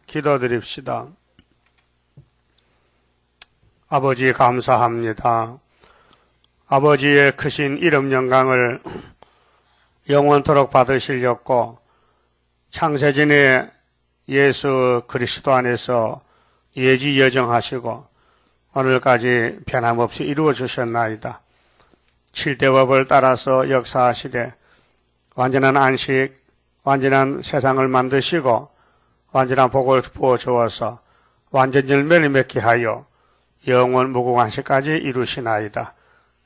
기도드립시다. 아버지 감사합니다. 아버지의 크신 이름 영광을 영원토록 받으시려고 창세전에 예수 그리스도 안에서 예지 여정하시고 오늘까지 변함없이 이루어 주셨나이다. 7대 법을 따라서 역사하시되 완전한 안식, 완전한 세상을 만드시고 완전한 복을 부어 주어서 완전 열매를 맺게 하여 영원 무궁한시까지 이루시나이다.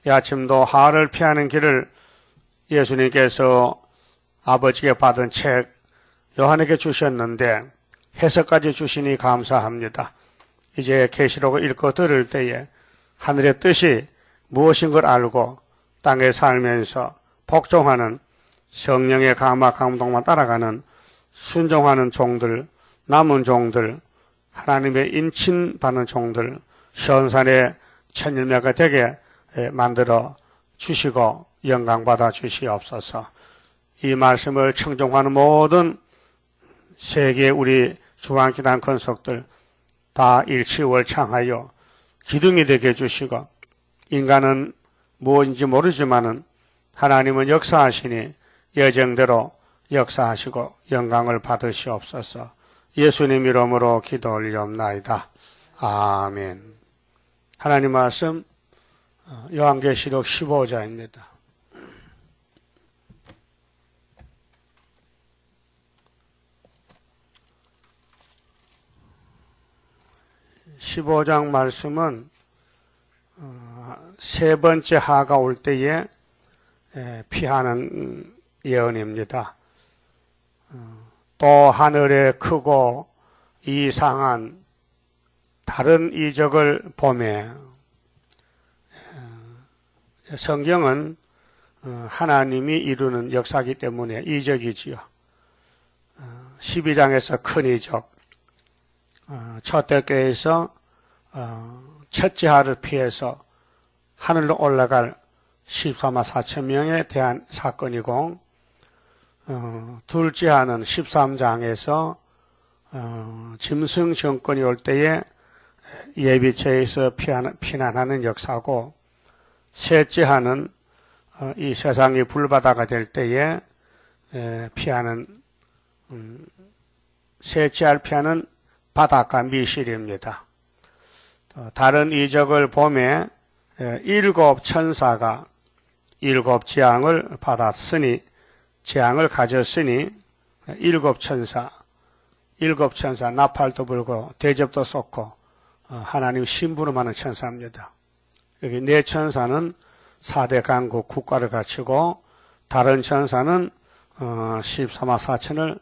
이 아침도 하를 피하는 길을 예수님께서 아버지께 받은 책 요한에게 주셨는데 해석까지 주시니 감사합니다. 이제 계시록을 읽고 들을 때에 하늘의 뜻이 무엇인 걸 알고 땅에 살면서 복종하는 성령의 감화 감동만 따라가는 순종하는 종들, 남은 종들, 하나님의 인친받는 종들, 현산의 천일매가 되게 만들어 주시고 영광받아 주시옵소서. 이 말씀을 청종하는 모든 세계 우리 중앙기단 건속들 다 일치월창하여 기둥이 되게 해주시고 인간은 무엇인지 모르지만은 하나님은 역사하시니 예정대로 역사하시고 영광을 받으시옵소서. 예수님 이름으로 기도 올리옵나이다. 아멘. 하나님 말씀 요한계시록 15장입니다. (15장) 말씀은 세 번째 하가 올 때에 피하는 예언입니다. 또 하늘에 크고 이상한 다른 이적을 보매 성경은 하나님이 이루는 역사이기 때문에 이적이지요. 12장에서 큰 이적, 초대교회에서 첫째 하를 피해서 하늘로 올라갈 14만 4천 명에 대한 사건이고, 둘째 하는 13장에서 짐승 정권이 올 때에 예비처에서 피난하는 역사고, 셋째 하는 이 세상이 불바다가 될 때에 피하는 셋째 할 피하는 바닷가 미실입니다. 다른 이적을 보매 일곱 천사가 일곱 재앙을 받았으니 재앙을 가졌으니 일곱 천사 나팔도 불고 대접도 쏟고 하나님 심부름하는 천사입니다. 여기 네 천사는 4대 강국 국가를 갖추고 다른 천사는 14만 4천을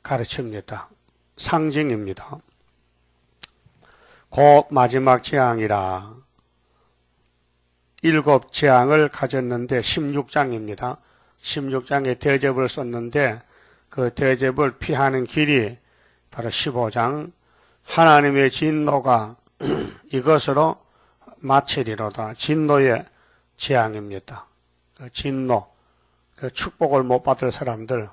가르칩니다. 상징입니다. 곧 마지막 재앙이라. 일곱 재앙을 가졌는데 16장입니다. 16장에 대접을 썼는데 그 대접을 피하는 길이 바로 15장 하나님의 진노가 이것으로 마치리로다. 진노의 재앙입니다. 그 진노, 그 축복을 못 받을 사람들,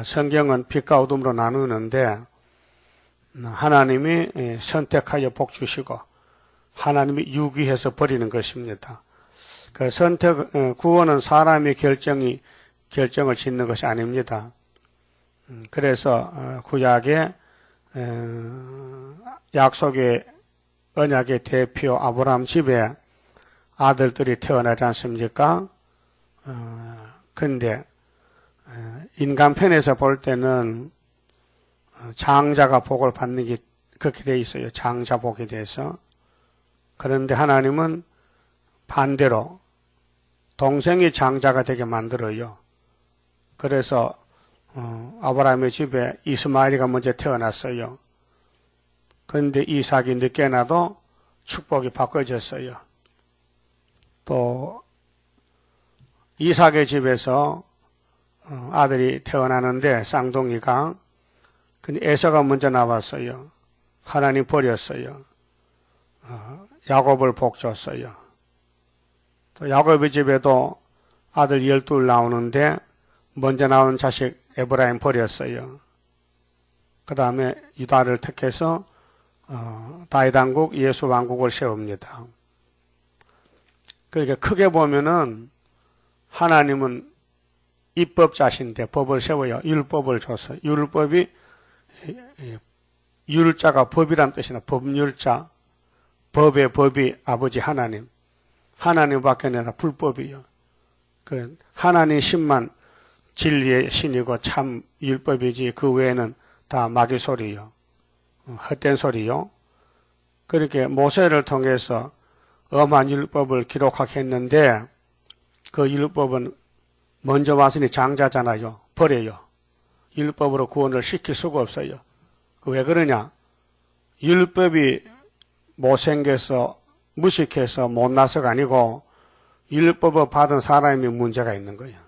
성경은 빛과 어둠으로 나누는데 하나님이 선택하여 복 주시고 하나님이 유기해서 버리는 것입니다. 그 구원은 사람의 결정을 짓는 것이 아닙니다. 그래서 구약의 약속의 언약의 대표 아브라함 집에 아들들이 태어나지 않습니까? 근데 인간 편에서 볼 때는 장자가 복을 받는 게 그렇게 돼 있어요. 장자 복에 대해서. 그런데 하나님은 반대로 동생이 장자가 되게 만들어요. 그래서 아브라함의 집에 이스마엘이가 먼저 태어났어요. 그런데 이삭이 늦게 나도 축복이 바꿔졌어요. 또 이삭의 집에서 아들이 태어나는데 쌍둥이가 근데 에서가 먼저 나왔어요. 하나님 버렸어요. 야곱을 복 줬어요. 또 야곱의 집에도 아들 12 나오는데 먼저 나온 자식 에브라임 버렸어요. 그 다음에 유다를 택해서 다윗 왕국 예수 왕국을 세웁니다. 그러니까 크게 보면은 하나님은 입법자신데 법을 세워요. 율법을 줘서. 율법이 율자가 법이란 뜻이나 법률자, 법의 법이 아버지 하나님. 하나님밖에 아니라 불법이요. 그 하나님 신만 진리의 신이고 참 율법이지 그 외에는 다 마귀 소리요. 헛된 소리요. 그렇게 모세를 통해서 엄한 율법을 기록하게 했는데 그 율법은 먼저 왔으니 장자잖아요. 버려요. 율법으로 구원을 시킬 수가 없어요. 왜 그러냐? 율법이 못생겨서 무식해서 못나서가 아니고 율법을 받은 사람이 문제가 있는 거예요.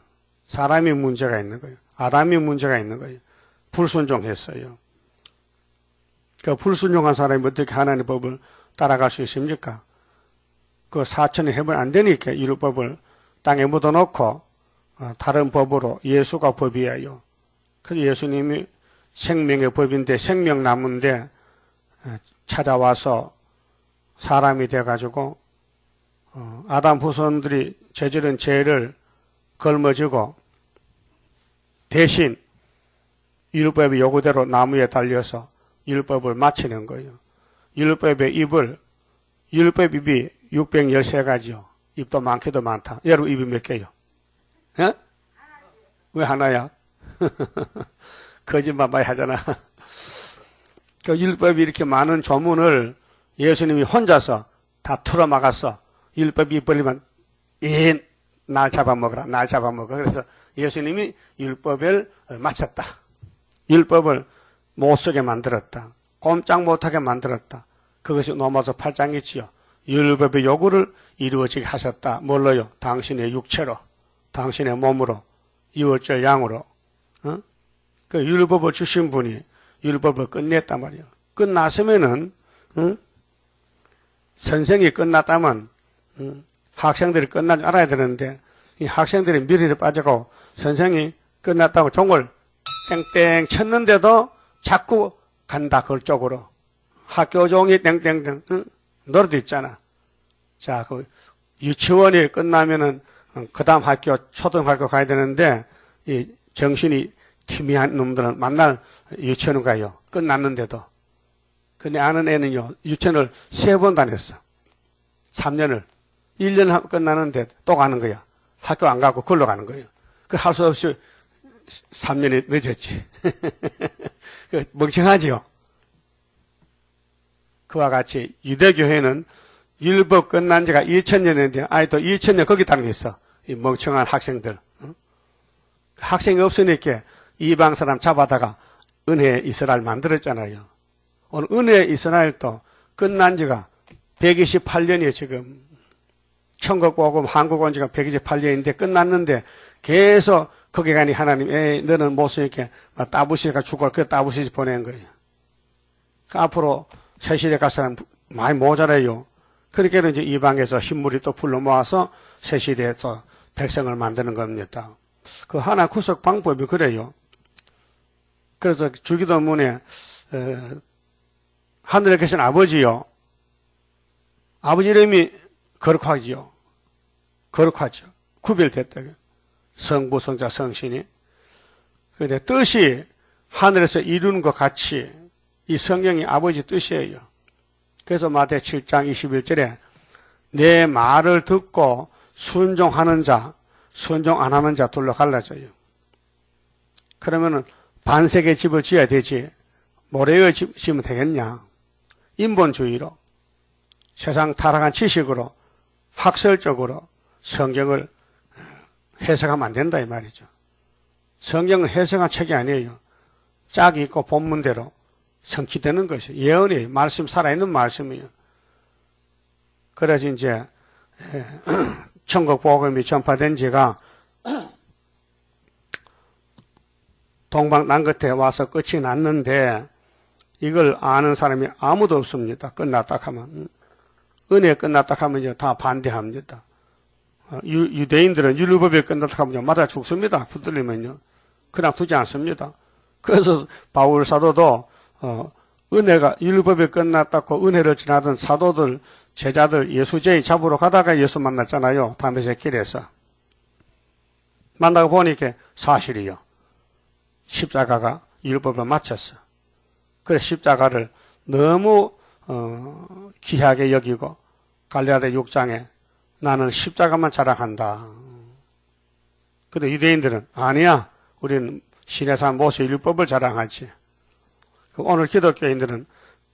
사람이 문제가 있는 거예요. 아담이 문제가 있는 거예요. 불순종했어요. 그 불순종한 사람이 어떻게 하나님의 법을 따라갈 수 있습니까? 그 4천년 해보면 안 되니까 율법을 땅에 묻어놓고 다른 법으로 예수가 법이에요. 그래서 예수님이 생명의 법인데 생명나무인데 찾아와서 사람이 돼가지고 아담 후손들이 저지른 죄를 걸머지고 대신 율법의 요구대로 나무에 달려서 율법을 마치는 거예요. 율법의 입을 율법 입이 613가지요. 입도 많기도 많다. 여러분 입이 몇 개요? 예? 왜 하나야? 거짓말 많이 하잖아. 그 율법이 이렇게 많은 조문을 예수님이 혼자서 다 틀어막았어. 율법이 입버리면 날 잡아먹어라. 날 잡아먹어. 그래서 예수님이 율법을 마쳤다. 율법을 못쓰게 만들었다. 꼼짝 못하게 만들었다. 그것이 로마서 8장이지요. 율법의 요구를 이루어지게 하셨다. 뭘로요? 당신의 육체로, 당신의 몸으로, 유월절 양으로. 그 율법을 주신 분이 율법을 끝냈단 말이에요. 끝났으면은 선생이 끝났다면 학생들이 끝난 줄 알아야 되는데 이 학생들이 미래에 빠져고 선생이 끝났다고 종을 땡땡 쳤는데도 자꾸 간다 그쪽으로. 학교 종이 땡땡땡 노래도 있잖아. 자, 그 유치원이 끝나면은 그 다음 학교 초등학교 가야 되는데 이 정신이 희미한 놈들은 만날 유치원 가요. 끝났는데도. 근데 아는 애는요 유치원을 3번 다녔어. 3년을. 1년 끝나는데 또 가는 거야. 학교 안 가고 걸로 가는 거예요. 그 할 수 없이 3년이 늦었지. 멍청하지요. 그와 같이 유대교회는 율법 끝난 지가 2000년인데 아직도 2000년 거기 다니고 있어. 이 멍청한 학생들. 학생이 없으니까 이방 사람 잡아다가 은혜 이스라엘 만들었잖아요. 오늘 은혜 이스라엘도 끝난 지가 128년이에요 지금. 천국 오고 한국 온 지가 128년인데 끝났는데 계속 거기 가니 하나님 너는 못 쓰니까 따부시가 죽어 그 따부시 보낸 거예요. 그 앞으로 새시대 갈 사람 많이 모자라요. 그렇게 이제 이방에서 흰물이 또 불러 모아서 새시대에서 백성을 만드는 겁니다. 그 하나 구속 방법이 그래요. 그래서 주기도문에 하늘에 계신 아버지요. 아버지 이름이 거룩하지요. 거룩하죠. 구별됐다. 성부, 성자, 성신이. 그런데 뜻이 하늘에서 이루는 것 같이 이 성경이 아버지 뜻이에요. 그래서 마태 7장 21절에 내 말을 듣고 순종하는 자, 순종 안 하는 자 둘로 갈라져요. 그러면은 반세계 집을 지어야 되지. 모래에 지으면 되겠냐. 인본주의로 세상 타락한 지식으로 학설적으로 성경을 해석하면 안 된다 이 말이죠. 성경은 해석한 책이 아니에요. 짝이 있고 본문대로 성취되는 것이에요. 예언이에요. 말씀 살아있는 말씀이에요. 그래서 이제 천국 복음이 전파된 지가 동방 남끝에 와서 끝이 났는데 이걸 아는 사람이 아무도 없습니다. 끝났다 하면. 은혜 끝났다 하면요 다 반대합니다. 유대인들은 율법이 끝났다 하면요 맞아 죽습니다. 붙들리면요. 그냥 두지 않습니다. 그래서 바울 사도도 은혜가 율법이 끝났다고 은혜를 지나던 사도들 제자들 예수제의 잡으러 가다가 예수 만났잖아요. 다메섹 길에서 만나고 보니까 사실이요. 십자가가 율법을 마쳤어. 그래 십자가를 너무 귀하게 여기고 갈라디아 6장에 나는 십자가만 자랑한다. 근데 유대인들은 아니야. 우리는 신의 산 모세 율법을 자랑하지. 오늘 기독교인들은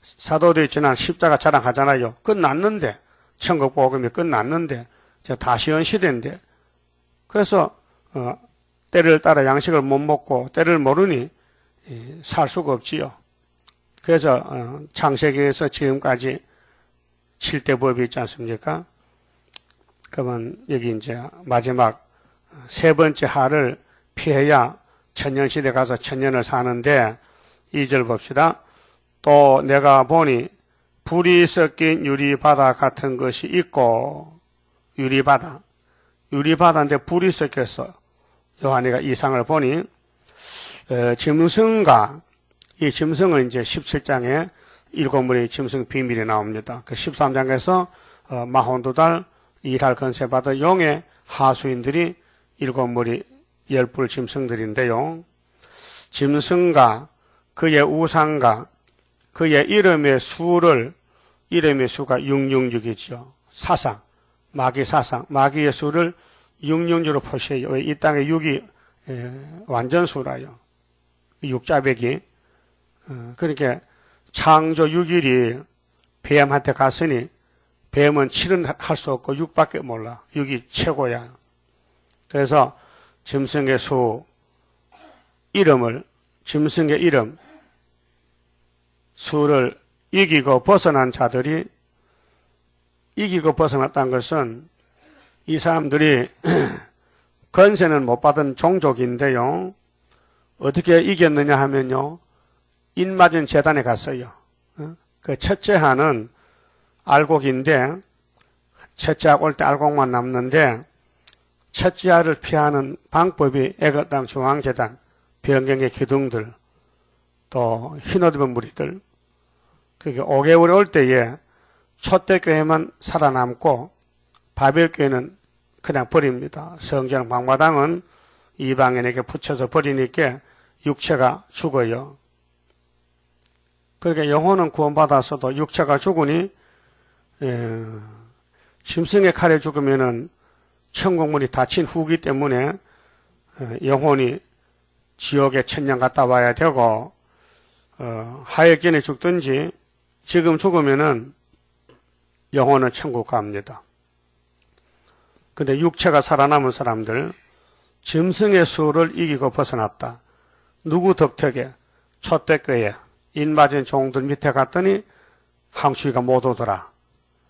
사도들이 지난 십자가 자랑하잖아요. 끝났는데 천국 복음이 끝났는데 다시언 시대인데 그래서 때를 따라 양식을 못 먹고 때를 모르니 살 수가 없지요. 그래서 창세기에서 지금까지 7대 법이 있지 않습니까? 그러면 여기 이제 마지막 세 번째 하를 피해야 천년시대 가서 천년을 사는데 2절 봅시다. 또 내가 보니 불이 섞인 유리바다 같은 것이 있고 유리바다인데 불이 섞였어. 요한이가 이상을 보니 짐승과 이 짐승은 이제 17장에 일곱 무리의 짐승 비밀이 나옵니다. 그 13장에서 마혼두달 일할 건세 받은 용의 하수인들이 일곱 무리 열불 짐승들인데요. 짐승과 그의 우상과 그의 이름의 수가 666이죠. 사상, 마귀 사상, 마귀의 수를 666로 표시해요. 이 땅의 6이 완전수라요. 6자백이. 그러니까 창조 6일이 뱀한테 갔으니 뱀은 7은 할 수 없고 6밖에 몰라. 6이 최고야. 그래서 짐승의 수 짐승의 이름 수를 이기고 벗어난 자들이 이기고 벗어났다는 것은 이 사람들이 건세는 못 받은 종족인데요. 어떻게 이겼느냐 하면요. 인맞은 재단에 갔어요. 그 첫째 하는 알곡인데 첫째 학 올 때 알곡만 남는데 첫째 알을 피하는 방법이 애굽 땅 중앙재단, 변경의 기둥들, 또 흰옷 입은 무리들. 그게 5개월이 올 때에 초대교회만 살아남고 바벨교회는 그냥 버립니다. 성경 방마당은 이방인에게 붙여서 버리니까 육체가 죽어요. 그러니까 영혼은 구원받았어도 육체가 죽으니 짐승의 칼에 죽으면은 천국문이 닫힌 후기 때문에 영혼이 지옥에 천년 갔다 와야 되고 하역견에 죽든지 지금 죽으면은 영혼은 천국 갑니다. 근데 육체가 살아남은 사람들 짐승의 수를 이기고 벗어났다. 누구 덕택에? 초대교회 인맞은 종들 밑에 갔더니 항수이가 못 오더라.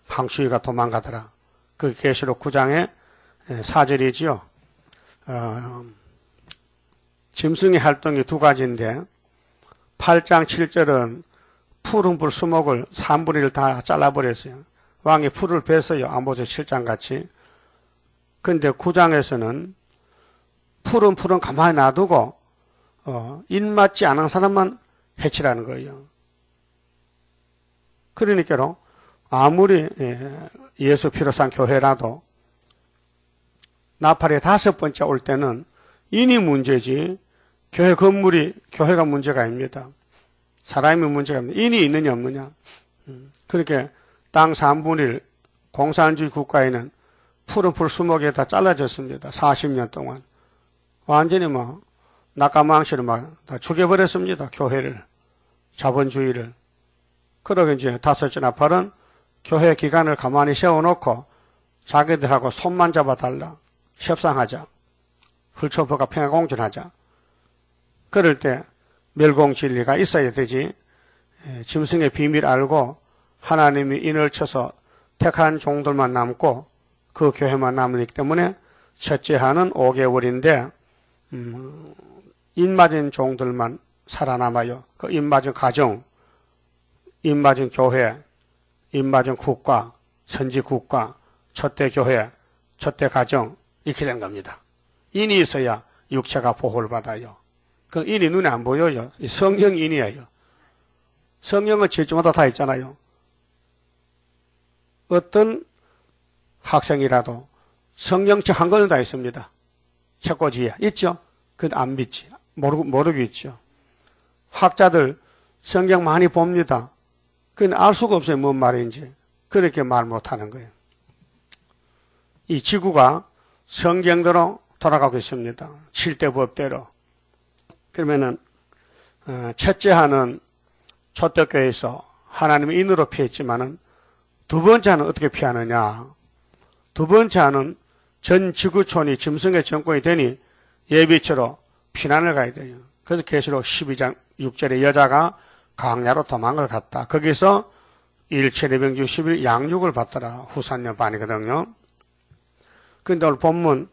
항수이가 도망가더라. 그 계시록 9장의 4절이지요. 짐승의 활동이 두 가지인데 8장 7절은 푸른 불 수목을 3분의 1 다 잘라버렸어요. 왕이 풀을 뺐어요. 아모스 7장 같이. 근데 9장에서는 풀은 가만히 놔두고 인맞지 않은 사람만 해치라는 거예요. 그러니까로 아무리 예수 피로 산 교회라도 나팔의 5번째 올 때는 인이 문제지 교회 건물이 교회가 문제가 아닙니다. 사람이 문제가 아닙니다. 인이 있느냐 없느냐. 그렇게 땅 3분의 1 공산주의 국가에는 푸른 풀 수목에 다 잘라졌습니다. 40년 동안. 완전히 낙가망시를 다 죽여버렸습니다. 교회를. 자본주의를. 그러게 이제 5째 나팔은 교회 기관을 가만히 세워놓고 자기들하고 손만 잡아달라. 협상하자. hul초포가 평화공존하자. 그럴 때 멸공진리가 있어야 되지. 짐승의 비밀 알고 하나님이 인을 쳐서 택한 종들만 남고 그 교회만 남기 때문에 첫째 하는 5개월인데 인맞은 종들만 살아남아요. 그 인맞은 가정, 인맞은 교회, 인맞은 국가, 선지국가, 첫대 교회, 첫대 가정 이렇게 된 겁니다. 인이 있어야 육체가 보호를 받아요. 그 인이 눈에 안 보여요. 성령 인이에요. 성령은 질주마다 다 있잖아요. 어떤 학생이라도 성령책 한 권은 다 있습니다. 책꽂이에 있죠? 그건 안 믿지. 모르고 있죠. 학자들 성경 많이 봅니다. 그건 알 수가 없어요. 뭔 말인지. 그렇게 말 못하는 거예요. 이 지구가 성경대로 돌아가고 있습니다. 7대 법대로. 그러면은 첫째하는 초대교회에서 하나님의 인으로 피했지만은 두 번째는 어떻게 피하느냐. 두 번째는 전 지구촌이 짐승의 정권이 되니 예비처로 피난을 가야 돼요. 그래서 계시록 12장 6절에 여자가 광야로 도망을 갔다. 거기서 1,260일 양육을 받더라. 후산년 반이거든요. 근데 오늘 본문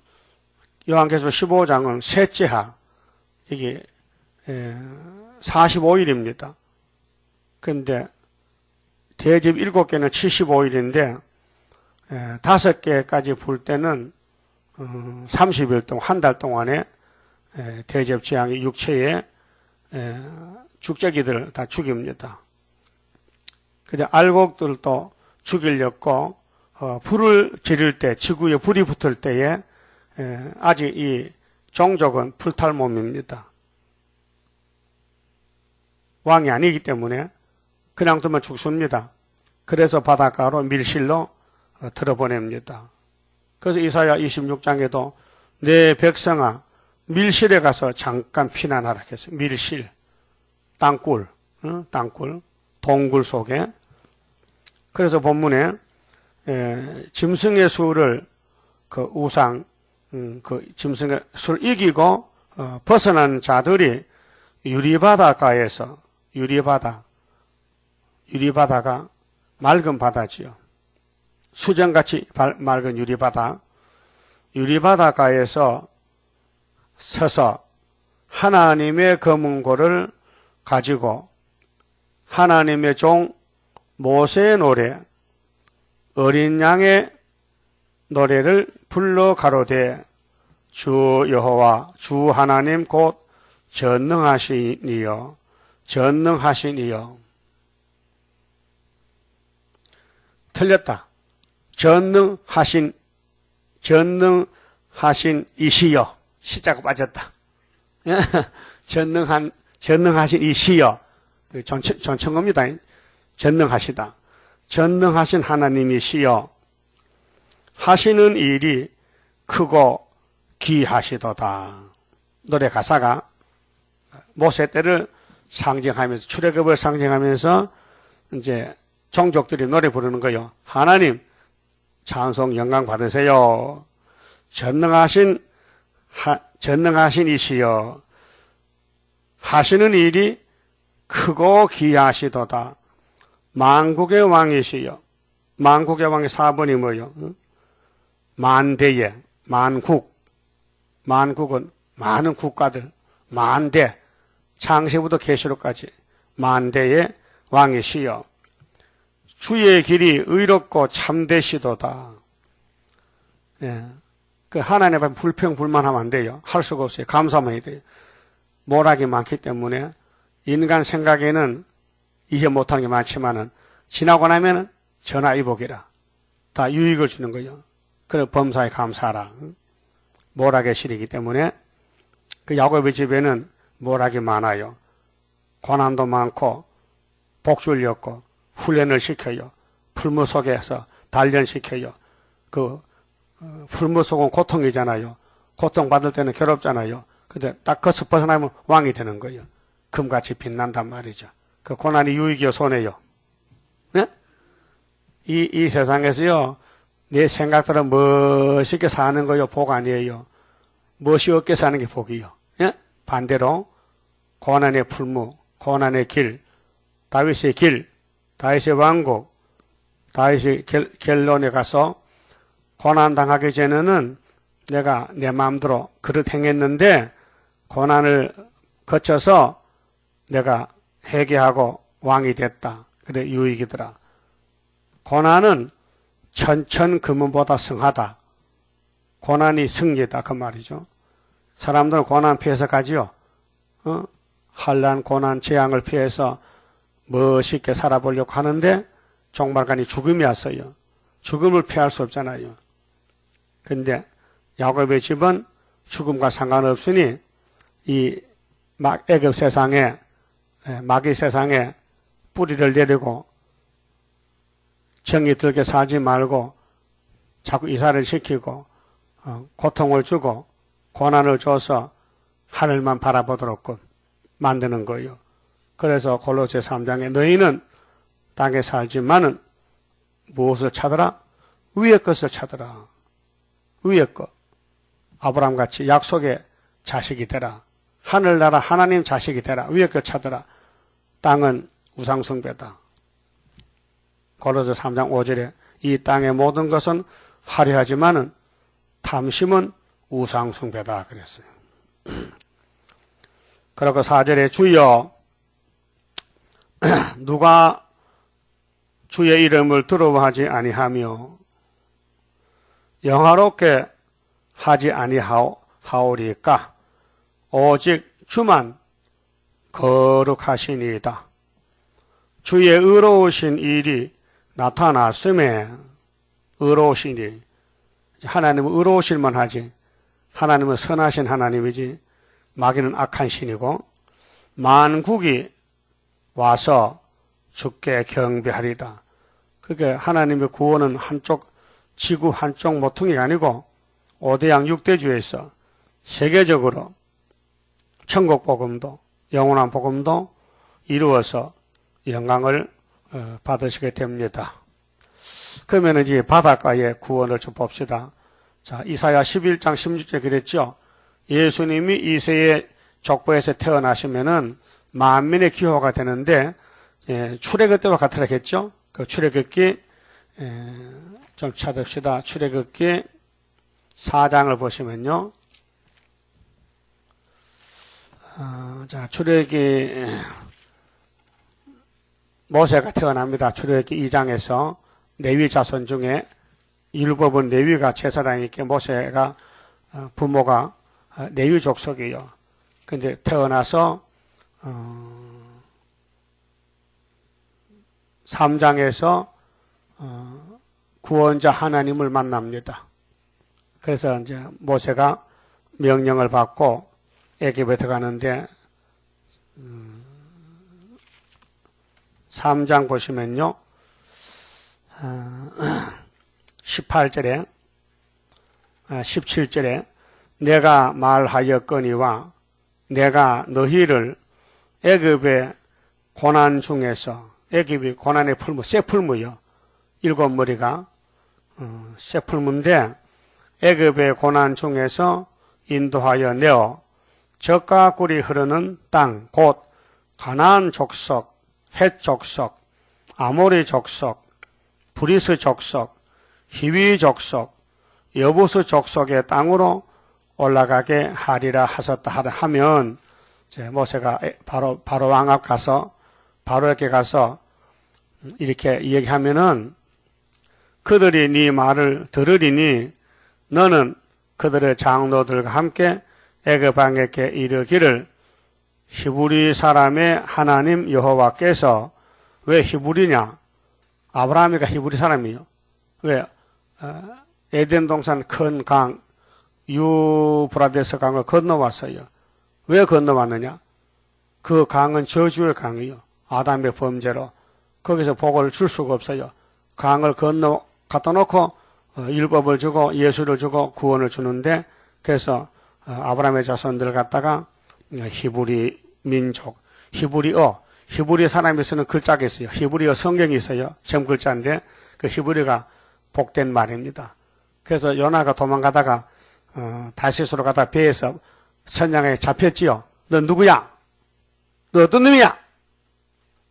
요한계시록 15장은 셋째하, 이게 45일입니다. 근데 대집 7개는 75일인데 5개까지 불 때는 30일 동안, 한 달 동안에 대접 재앙이 육체에 죽재기들을 다 죽입니다. 근데 알곡들도 죽이려고 불을 지를 때, 지구에 불이 붙을 때에 아직 이 종족은 불탈 몸입니다. 왕이 아니기 때문에 그냥 두면 죽습니다. 그래서 바닷가로 밀실로 들어보냅니다. 그래서 이사야 26장에도 내 백성아 밀실에 가서 잠깐 피난하라 했어요. 밀실, 땅굴, 땅굴, 동굴 속에. 그래서 본문에 짐승의 수를 그 우상, 그 짐승의 수를 이기고 벗어난 자들이 유리바다가에서 유리바다가 맑은 바다지요. 수정같이 맑은 유리바다가에서 서서 하나님의 검은고를 가지고 하나님의 종 모세의 노래, 어린 양의 노래를 불러 가로되 주 여호와 주 하나님 곧 전능하시니요 틀렸다. 전능하신 이시여. 시자가 빠졌다. 전능하신 이시여. 전청어입니다. 전능하시다. 전능하신 하나님이시여. 하시는 일이 크고 귀하시도다. 노래 가사가 모세 때를 상징하면서, 출애굽을 상징하면서 이제 종족들이 노래 부르는 거요. 하나님 찬송 영광 받으세요. 전능하신 이시여. 하시는 일이 크고 귀하시도다. 만국의 왕이시여. 만국의 왕의 4번이 뭐요? 만대의 만국은 많은 국가들, 만대, 창세부터 계시록까지 만대의 왕이시여. 주의 길이 의롭고 참되시도다. 예. 그 하나님 앞에 불평불만하면 안 돼요. 할 수가 없어요. 감사만 해야 돼요. 모락이 많기 때문에 인간 생각에는 이해 못하는 게 많지만은 지나고 나면은 전화위복이라. 다 유익을 주는 거예요. 그래 범사에 감사하라. 모락의 실이기 때문에 그 야곱의 집에는 모락이 많아요. 고난도 많고 복주를 엮고 훈련을 시켜요. 풀무 속에서 단련시켜요. 그 풀무 속은 고통이잖아요. 고통받을 때는 괴롭잖아요. 근데 딱 거기서 벗어나면 왕이 되는 거예요. 금같이 빛난단 말이죠. 그 고난이 유익이요 손해요. 네? 이 세상에서요. 내 생각대로 멋있게 사는 거요 복 아니에요. 멋이 없게 사는 게 복이요. 예? 반대로 고난의 풀무, 고난의 길, 다윗의 길, 다윗의 왕국, 다윗의 갤론에 가서 고난당하기 전에는 내가 내 마음대로 그릇 행했는데 고난을 거쳐서 내가 회개하고 왕이 됐다. 그래 유익이더라. 고난은 천천금은보다 승하다. 고난이 승리다 그 말이죠. 사람들은 고난 피해서 가지요. 환난, 고난, 재앙을 피해서 멋있게 살아보려고 하는데 종말간이 죽음이 왔어요. 죽음을 피할 수 없잖아요. 근데 야곱의 집은 죽음과 상관없으니 이 애굽 세상에, 마귀 세상에 뿌리를 내리고 정이 들게 살지 말고 자꾸 이사를 시키고 고통을 주고 고난을 줘서 하늘만 바라보도록 만드는 거예요. 그래서 골로새 3장에 너희는 땅에 살지만은 무엇을 찾으라? 위의 것을 찾으라. 위의 것. 아브라함같이 약속의 자식이 되라. 하늘나라 하나님 자식이 되라. 위의 것 찾으라. 땅은 우상숭배다. 골로새 3장 5절에 이 땅의 모든 것은 화려하지만은 탐심은 우상숭배다 그랬어요. 그리고 4절에 주여 누가 주의 이름을 두려워하지 아니하며 영화롭게 하지 아니하오리까 오직 주만 거룩하시니이다. 주의 의로우신 일이 나타났음에 의로우신 일. 하나님은 의로우실만 하지. 하나님은 선하신 하나님이지. 마귀는 악한 신이고 만국이 와서 주께 경배하리다. 그게 하나님의 구원은 한쪽 지구 한쪽 모퉁이가 아니고 5대양 6대주에서 세계적으로 천국 복음도 영원한 복음도 이루어서 영광을 받으시게 됩니다. 그러면 이제 바닷가의 구원을 좀 봅시다. 자, 이사야 11장 16절에 그랬죠. 예수님이 이세의 족보에서 태어나시면은 만민의 기호가 되는데 출애굽 때와 같으라 했죠. 그 출애굽기 좀 찾읍시다. 출애굽기 4장을 보시면요. 자, 출애굽기 모세가 태어납니다. 출애굽기 2장에서 레위 자손 중에 율법은 레위가 제사장이니까 모세가 부모가 레위 족속이에요. 근데 태어나서 3장에서 구원자 하나님을 만납니다. 그래서 이제 모세가 명령을 받고 애굽에 들어가는데 3장 보시면요. 18절에 17절에 내가 말하였거니와 내가 너희를 애굽의 고난 중에서 애굽이 고난의 풀무, 새 풀무요. 7머리가 새 풀무인데 애굽의 고난 중에서 인도하여 내어 젖과 꿀이 흐르는 땅, 곧 가나안 족속, 헷 족속, 아모리 족속, 브리스 족속, 히위 족속, 여부스 족속의 땅으로 올라가게 하리라 하셨다 하면 이제 모세가 바로 왕 앞 가서 바로에게 가서 이렇게 얘기하면은 그들이 네 말을 들으리니 너는 그들의 장로들과 함께 애굽 왕에게 이르기를 히브리 사람의 하나님 여호와께서 왜 히브리냐? 아브라함이가 히브리 사람이요. 왜? 에덴 동산 큰 강 유브라데스 강을 건너왔어요. 왜 건너왔느냐? 그 강은 저주의 강이요. 아담의 범죄로 거기서 복을 줄 수가 없어요. 강을 건너 갖다 놓고 율법을 주고 예수를 주고 구원을 주는데 그래서 아브라함의 자손들 갖다가 히브리 민족, 히브리어, 히브리 사람이 쓰는 글자가 있어요. 히브리어 성경이 있어요. 점 글자인데 그 히브리가 복된 말입니다. 그래서 요나가 도망가다가 다시스로 가다 배에서 선장에 잡혔지요. 너 누구야? 너 어떤 놈이야?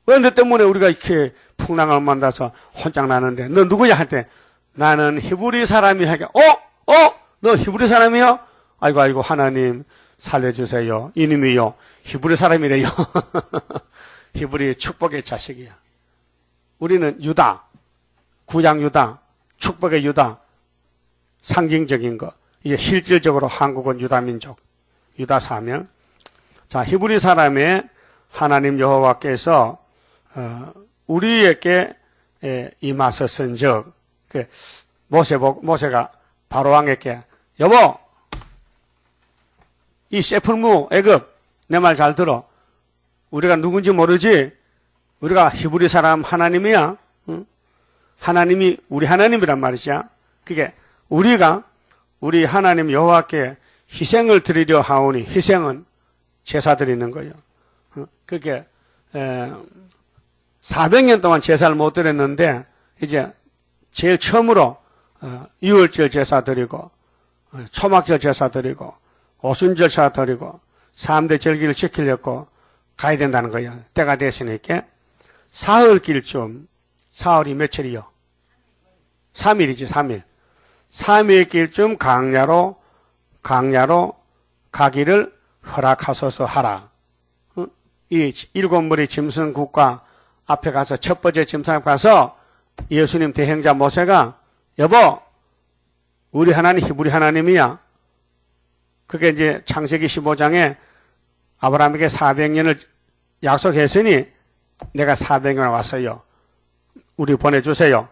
왜 너 때문에 우리가 이렇게 풍랑을 만나서 혼장나는데 너 누구야? 할 때 나는 히브리 사람이 하게 너 히브리 사람이요? 아이고 하나님 살려주세요. 이놈이요 히브리 사람이래요. 히브리 축복의 자식이야. 우리는 유다, 구약 유다, 축복의 유다, 상징적인 거. 이제 실질적으로 한국은 유다민족, 유다 사명. 자, 히브리 사람의 하나님 여호와께서 우리에게 임하셨은즉, 모세가 바로 왕에게 여보, 이 세풀무 애굽 내 말 잘 들어. 우리가 누군지 모르지? 우리가 히브리 사람 하나님이야. 응? 하나님이 우리 하나님이란 말이야. 그게 우리가 우리 하나님 여호와께 희생을 드리려 하오니, 희생은 제사 드리는 거예요. 그게 400년 동안 제사를 못 드렸는데 이제 제일 처음으로 유월절 제사 드리고 초막절 제사 드리고 오순절 제사 드리고 3대 절기를 지키려고 가야 된다는 거예요. 때가 됐으니까 사흘길쯤, 사흘이 며칠이요? 3일이지, 3일. 3일길쯤 강야로 가기를 허락하소서 하라. 이 7머리 짐승국과 앞에 가서 첫 번째 짐승 앞에 가서 예수님 대행자 모세가 여보, 우리 하나님 히브리 하나님이야. 그게 이제 창세기 15장에 아브라함에게 400년을 약속했으니 내가 400년 왔어요. 우리 보내주세요.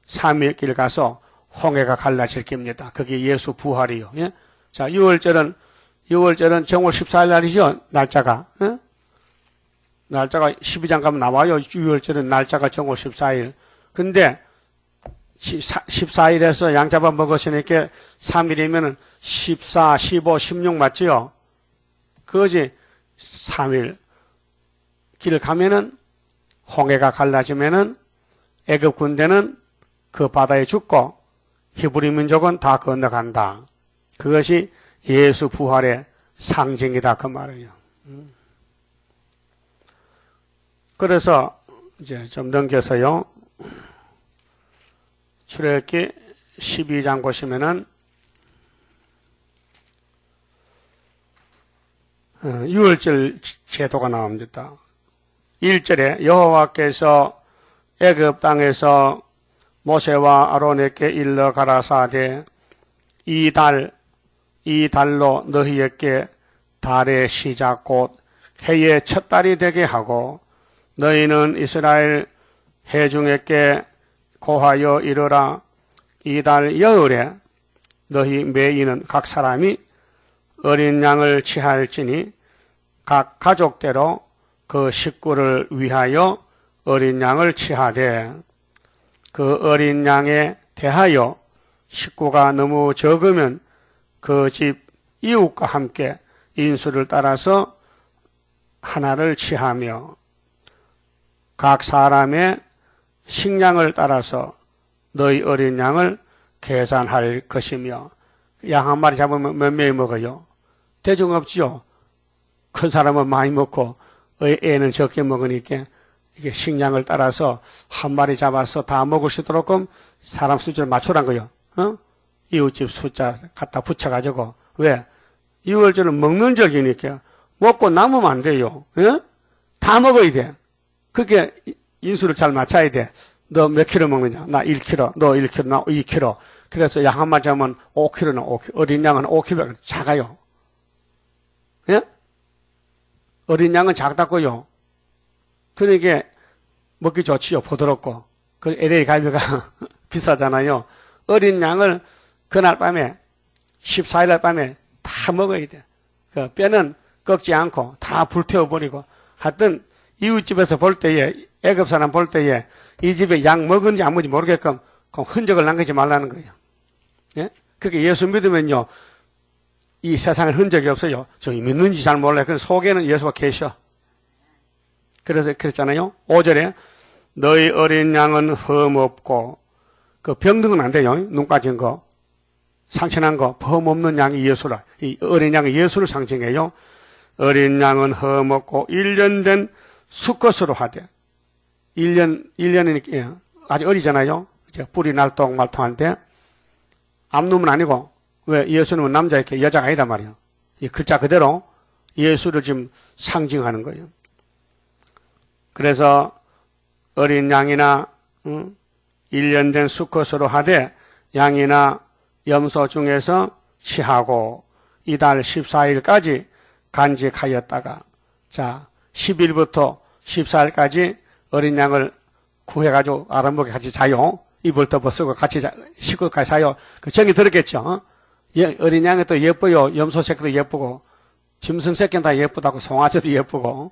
3일길 가서 홍해가 갈라질 겁니다. 그게 예수 부활이요. 예? 자, 6월절은 정월 14일 날이죠. 날짜가. 예? 날짜가 12장 가면 나와요. 6월절은 날짜가 정월 14일. 근데 14일에서 양 잡아 먹었으니까 3일이면은 14, 15, 16 맞지요? 그것이 3일 길을 가면은 홍해가 갈라지면은 애굽 군대는 그 바다에 죽고 히브리 민족은 다 건너간다. 그것이 예수 부활의 상징이다 그 말이에요. 그래서 이제 좀 넘겨서요. 출애굽기 12장 보시면은 6월절 제도가 나옵니다. 1절에 여호와께서 애굽 땅에서 모세와 아론에게 일러 가라사대 이 달로 너희에게 달의 시작 곧 해의 첫 달이 되게 하고 너희는 이스라엘 회중에게 고하여 이르라 이 달 여흘에 너희 매인은 각 사람이 어린 양을 취할지니 각 가족대로 그 식구를 위하여 어린 양을 취하되 그 어린 양에 대하여 식구가 너무 적으면 그 집 이웃과 함께 인수를 따라서 하나를 취하며 각 사람의 식량을 따라서 너희 어린 양을 계산할 것이며 양 한 마리 잡으면 몇 명이 먹어요? 대중 없지요. 큰 사람은 많이 먹고 애는 적게 먹으니까 이게 식량을 따라서 한 마리 잡아서 다 먹을 수 있도록 사람 숫자를 맞추란 거요. 이웃집 숫자 갖다 붙여가지고. 왜? 6월절은 먹는 절기니까 먹고 남으면 안 돼요. 다 먹어야 돼. 그게 인수를 잘 맞춰야 돼. 너 몇 킬로 먹느냐? 나 1킬로, 너 1킬로, 나 2킬로. 그래서 양 한 마리 잡으면 5킬로는 5킬로, 어린 양은 5킬로 작아요. 예? 어린 양은 작다고요. 그러니까 먹기 좋지요. 부드럽고. 그 LA 갈비가 비싸잖아요. 어린 양을 그날 밤에 14일 날 밤에 다 먹어야 돼. 그 뼈는 꺾지 않고 다 불태워버리고 하여튼 이웃집에서 볼 때에 애굽 사람 볼 때에 이 집에 양 먹은지 안 먹은지 모르게끔 흔적을 남기지 말라는 거예요. 예? 그게 예수 믿으면요. 이 세상에 흔적이 없어요. 저기 믿는지 잘 몰라요. 그 속에는 예수가 계셔. 그래서 그랬잖아요. 5절에 너희 어린 양은 흠없고 그 병등은 안 돼요. 눈 까진 거, 상처난 거, 흠없는 양이 예수라. 이 어린 양이 예수를 상징해요. 어린 양은 흠없고 1년 된 수컷으로 하되 1년이니까 아직 어리잖아요. 이제 뿔이 날똥말똥한데 암놈은 아니고 왜 예수님은 남자이게 여자가 아니란 말이에요. 이 글자 그대로 예수를 지금 상징하는 거예요. 그래서 어린 양이나 1년 된 수컷으로 하되 양이나 염소 중에서 취하고 이달 14일까지 간직하였다가, 자, 10일부터 14일까지 어린 양을 구해가지고 아랫목에 같이 자요. 이불 덮어 쓰고 같이 식구까지 자요. 그 정이 들었겠죠. 어린 양이 또 예뻐요. 염소 새끼도 예쁘고, 짐승 새끼는 다 예쁘다고, 송아지도 예쁘고.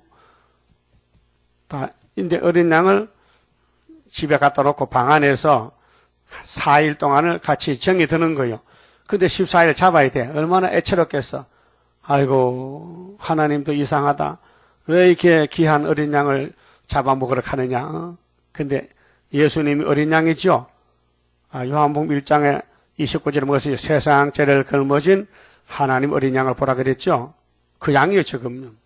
다, 근데 어린 양을 집에 갖다 놓고 방 안에서 4일 동안을 같이 정이 드는 거예요. 근데 14일 잡아야 돼. 얼마나 애처롭겠어. 아이고, 하나님도 이상하다. 왜 이렇게 귀한 어린 양을 잡아먹으러 가느냐. 근데 예수님이 어린 양이죠. 요한복음 1장에 29절에 무엇이 세상 죄를 걸머진 하나님 어린 양을 보라 그랬죠. 그 양이요, 지금.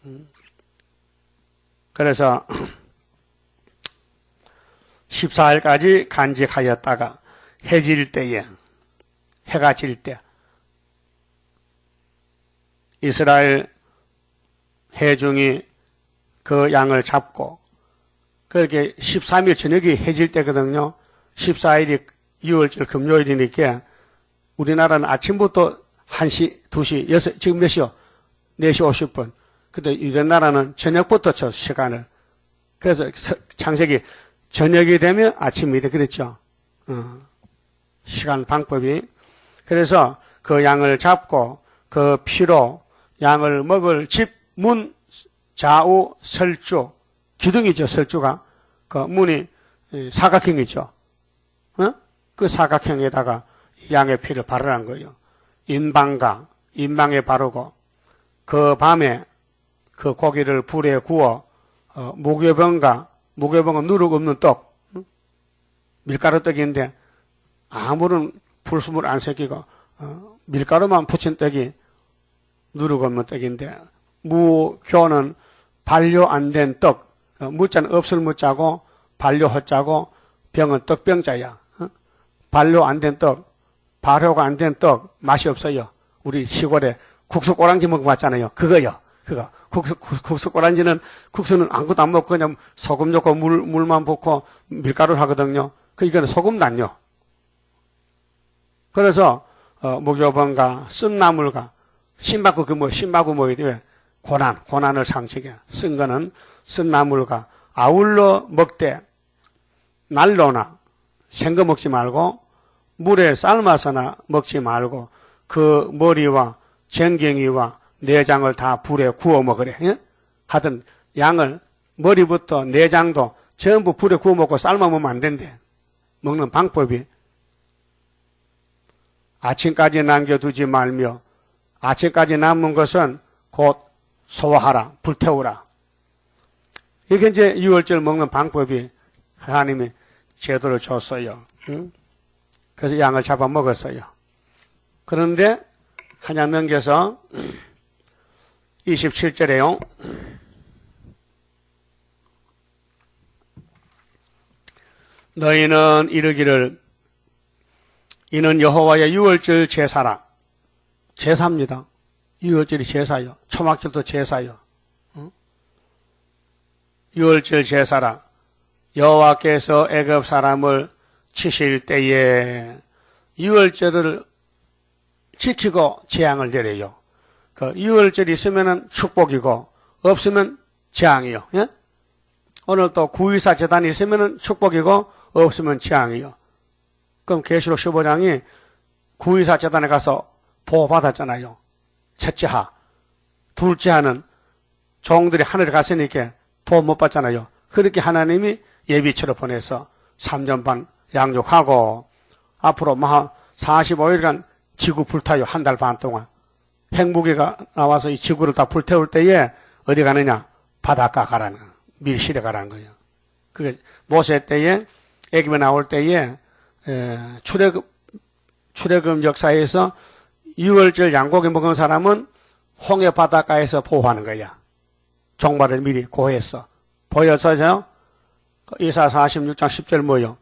그래서 14일까지 간직하였다가 해질 때에, 해가 질 때, 이스라엘 회중이 그 양을 잡고, 그렇게 13일 저녁이 해질 때거든요. 14일이 6월절 금요일이니까, 우리나라는 아침부터 1시, 2시, 6시, 지금 몇 시요? 4시 50분. 근데 이런 나라는 저녁부터 쳐, 시간을. 그래서 창세기 저녁이 되면 아침이 돼. 그랬죠. 시간 방법이. 그래서 그 양을 잡고 그 피로 양을 먹을 집 문 좌우 설주, 기둥이죠, 설주가. 그 문이 사각형이죠. 그 사각형에다가 양의 피를 바르란 거예요. 인방에 바르고 그 밤에 그 고기를 불에 구워 무교병은 누룩 없는 떡, 밀가루 떡인데 아무런 불순물 안 섞이고 밀가루만 붙인 떡이 누룩 없는 떡인데, 무교는 반려 안 된 떡, 무자는 없을 무자고 반려 허자고 병은 떡병자야. 반려 안 된 떡, 발효가 안 된 떡 맛이 없어요. 우리 시골에 국수 꼬랑지 먹어봤잖아요. 그거요. 그거. 국수 꼬랑지는 국수는 아무것도 안 먹고 그냥 소금 넣고 물만 붓고 밀가루를 하거든요. 이거는 소금도 아니요. 그래서 무교병과 쓴나물과 신바구 신바구 뭐야 돼? 고난을 상징해. 쓴 거는 쓴나물과 아울러 먹되 날로나 생거 먹지 말고 물에 삶아서나 먹지 말고 그 머리와 전갱이와 내장을 다 불에 구워 먹으래. 예? 하여튼 양을 머리부터 내장도 전부 불에 구워 먹고 삶아 먹으면 안 된대. 먹는 방법이 아침까지 남겨두지 말며 아침까지 남은 것은 곧 소화하라, 불태우라. 이게 이제 6월절 먹는 방법이 하나님이 제도를 줬어요. 그래서 양을 잡아 먹었어요. 그런데 한 장 넘겨서 27절에요. 너희는 이르기를 이는 여호와의 6월절 제사라. 제사입니다. 6월절이 제사요. 초막절도 제사요. 6월절 제사라. 여호와께서 애굽 사람을 치실 때에 6월절을 지키고 재앙을 내려요. 그 6월절이 있으면 축복이고 없으면 재앙이요. 예? 오늘 또 924 제단이 있으면 축복이고 없으면 재앙이요. 그럼 계시록 15장이 924 제단에 가서 보호받았잖아요. 첫째 하. 둘째 하는 종들이 하늘에 갔으니까 보호 못 받잖아요. 그렇게 하나님이 예비처로 보내서 3년 반 양육하고 앞으로 45일간 지구 불타요. 한 달 반 동안. 핵무기가 나와서 이 지구를 다 불태울 때에 어디 가느냐? 바닷가 가라는 거예요. 밀실에 가라는 거예요. 그게 모세 때에 애굽에 나올 때에 출애굽 역사에서 6월절 양고기 먹은 사람은 홍해 바닷가에서 보호하는 거야. 종말을 미리 고해서 보여서요. 이사 46장 10절 뭐요?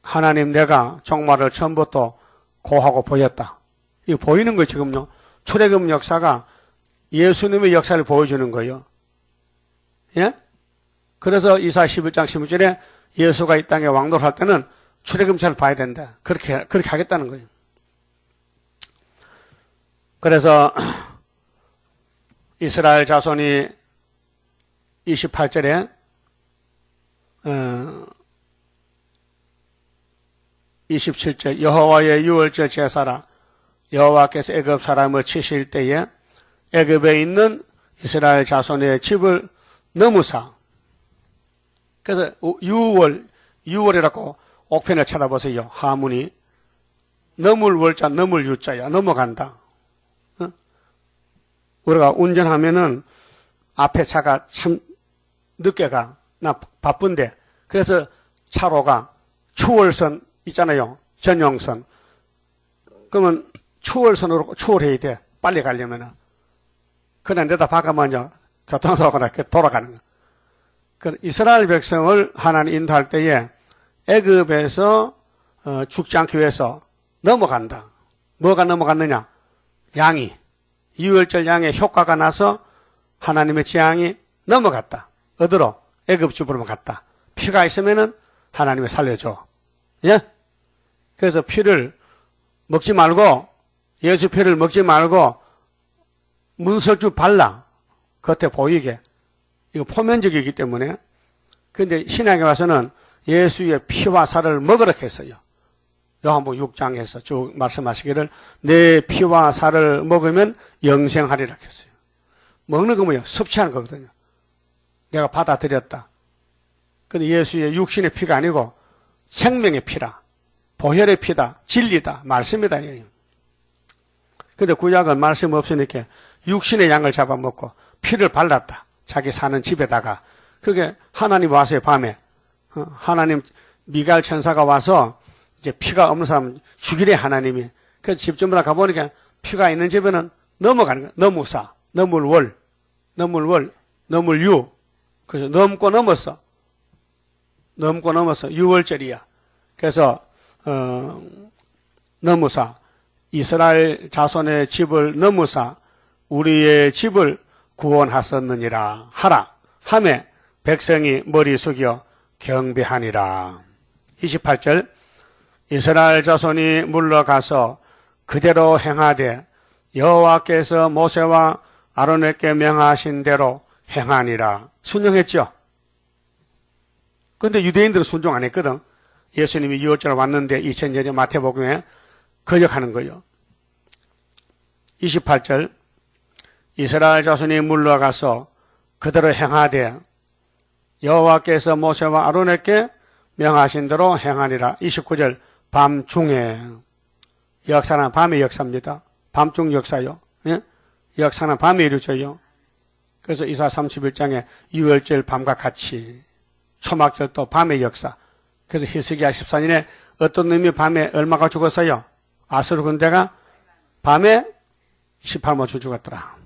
하나님 내가 종말을 처음부터 고하고 보였다. 이거 보이는 거예요 지금요. 출애굽 역사가 예수님의 역사를 보여주는 거예요. 예? 그래서 이사 11장 11절에 예수가 이 땅에 왕노할 때는 출애굽사를 봐야 된다. 그렇게 하겠다는 거예요. 그래서 이스라엘 자손이 28절에 27절 여호와의 유월절 제사라 여호와께서 애굽 사람을 치실 때에 애굽에 있는 이스라엘 자손의 집을 넘으사. 그래서 유월이라고 옥편을 찾아보세요. 하문이 넘을 월자 넘을 유자야. 넘어간다. 우리가 운전하면은 앞에 차가 참 늦게 가. 나 바쁜데. 그래서 차로가 추월선 있잖아요. 전용선. 그러면 추월선으로 추월해야 돼. 빨리 가려면은. 그냥 내다 박으면요. 교통사고가 돌아가는 거야. 그 이스라엘 백성을 하나님 인도할 때에 애굽에서 죽지 않기 위해서 넘어간다. 뭐가 넘어갔느냐? 양이. 유월절 양의 효과가 나서 하나님의 재앙이 넘어갔다. 어디로? 애굽 주부로 갔다. 피가 있으면은 하나님이 살려줘. 예? 그래서 피를 먹지 말고, 예수 피를 먹지 말고, 문설주 발라. 겉에 보이게. 이거 포면적이기 때문에. 근데 신약에 와서는 예수의 피와 살을 먹으라 했어요. 요한복음 6장에서 쭉 말씀하시기를 내 피와 살을 먹으면 영생하리라 했어요. 먹는 거 뭐예요? 섭취하는 거거든요. 내가 받아들였다. 근데 예수의 육신의 피가 아니고 생명의 피라. 보혈의 피다. 진리다. 말씀이다. 근데 구약은 말씀 없으니까 육신의 양을 잡아먹고 피를 발랐다. 자기 사는 집에다가. 그게 하나님 와서요, 밤에. 하나님 미가엘 천사가 와서 이제 피가 없는 사람 죽이래, 하나님이. 그래서 집집마다 가보니까 피가 있는 집에는 넘어가는 거야. 넘으사, 넘을월, 넘을유. 그래서 넘고 넘었어. 유월절이야. 그래서, 넘으사, 이스라엘 자손의 집을 넘으사, 우리의 집을 구원하셨느니라 하라. 하매 백성이 머리 숙여 경배하니라. 28절 이스라엘 자손이 물러가서 그대로 행하되 여호와께서 모세와 아론에게 명하신 대로 행하니라. 순종했죠. 그런데 유대인들은 순종 안 했거든. 예수님이 유월절 왔는데 2000년에 마태복음에 거역하는 거예요. 28절 이스라엘 자손이 물러가서 그대로 행하되 여호와께서 모세와 아론에게 명하신 대로 행하니라. 29절 밤중에. 역사는 밤의 역사입니다. 밤중 역사요. 예? 역사는 밤에 이루어져요. 그래서 이사 31장에 유월절 밤과 같이 초막절도 밤의 역사. 그래서 히스기야 14년에 어떤 놈이 밤에 얼마가 죽었어요? 아수르 군대가 밤에 18만 주 죽었더라.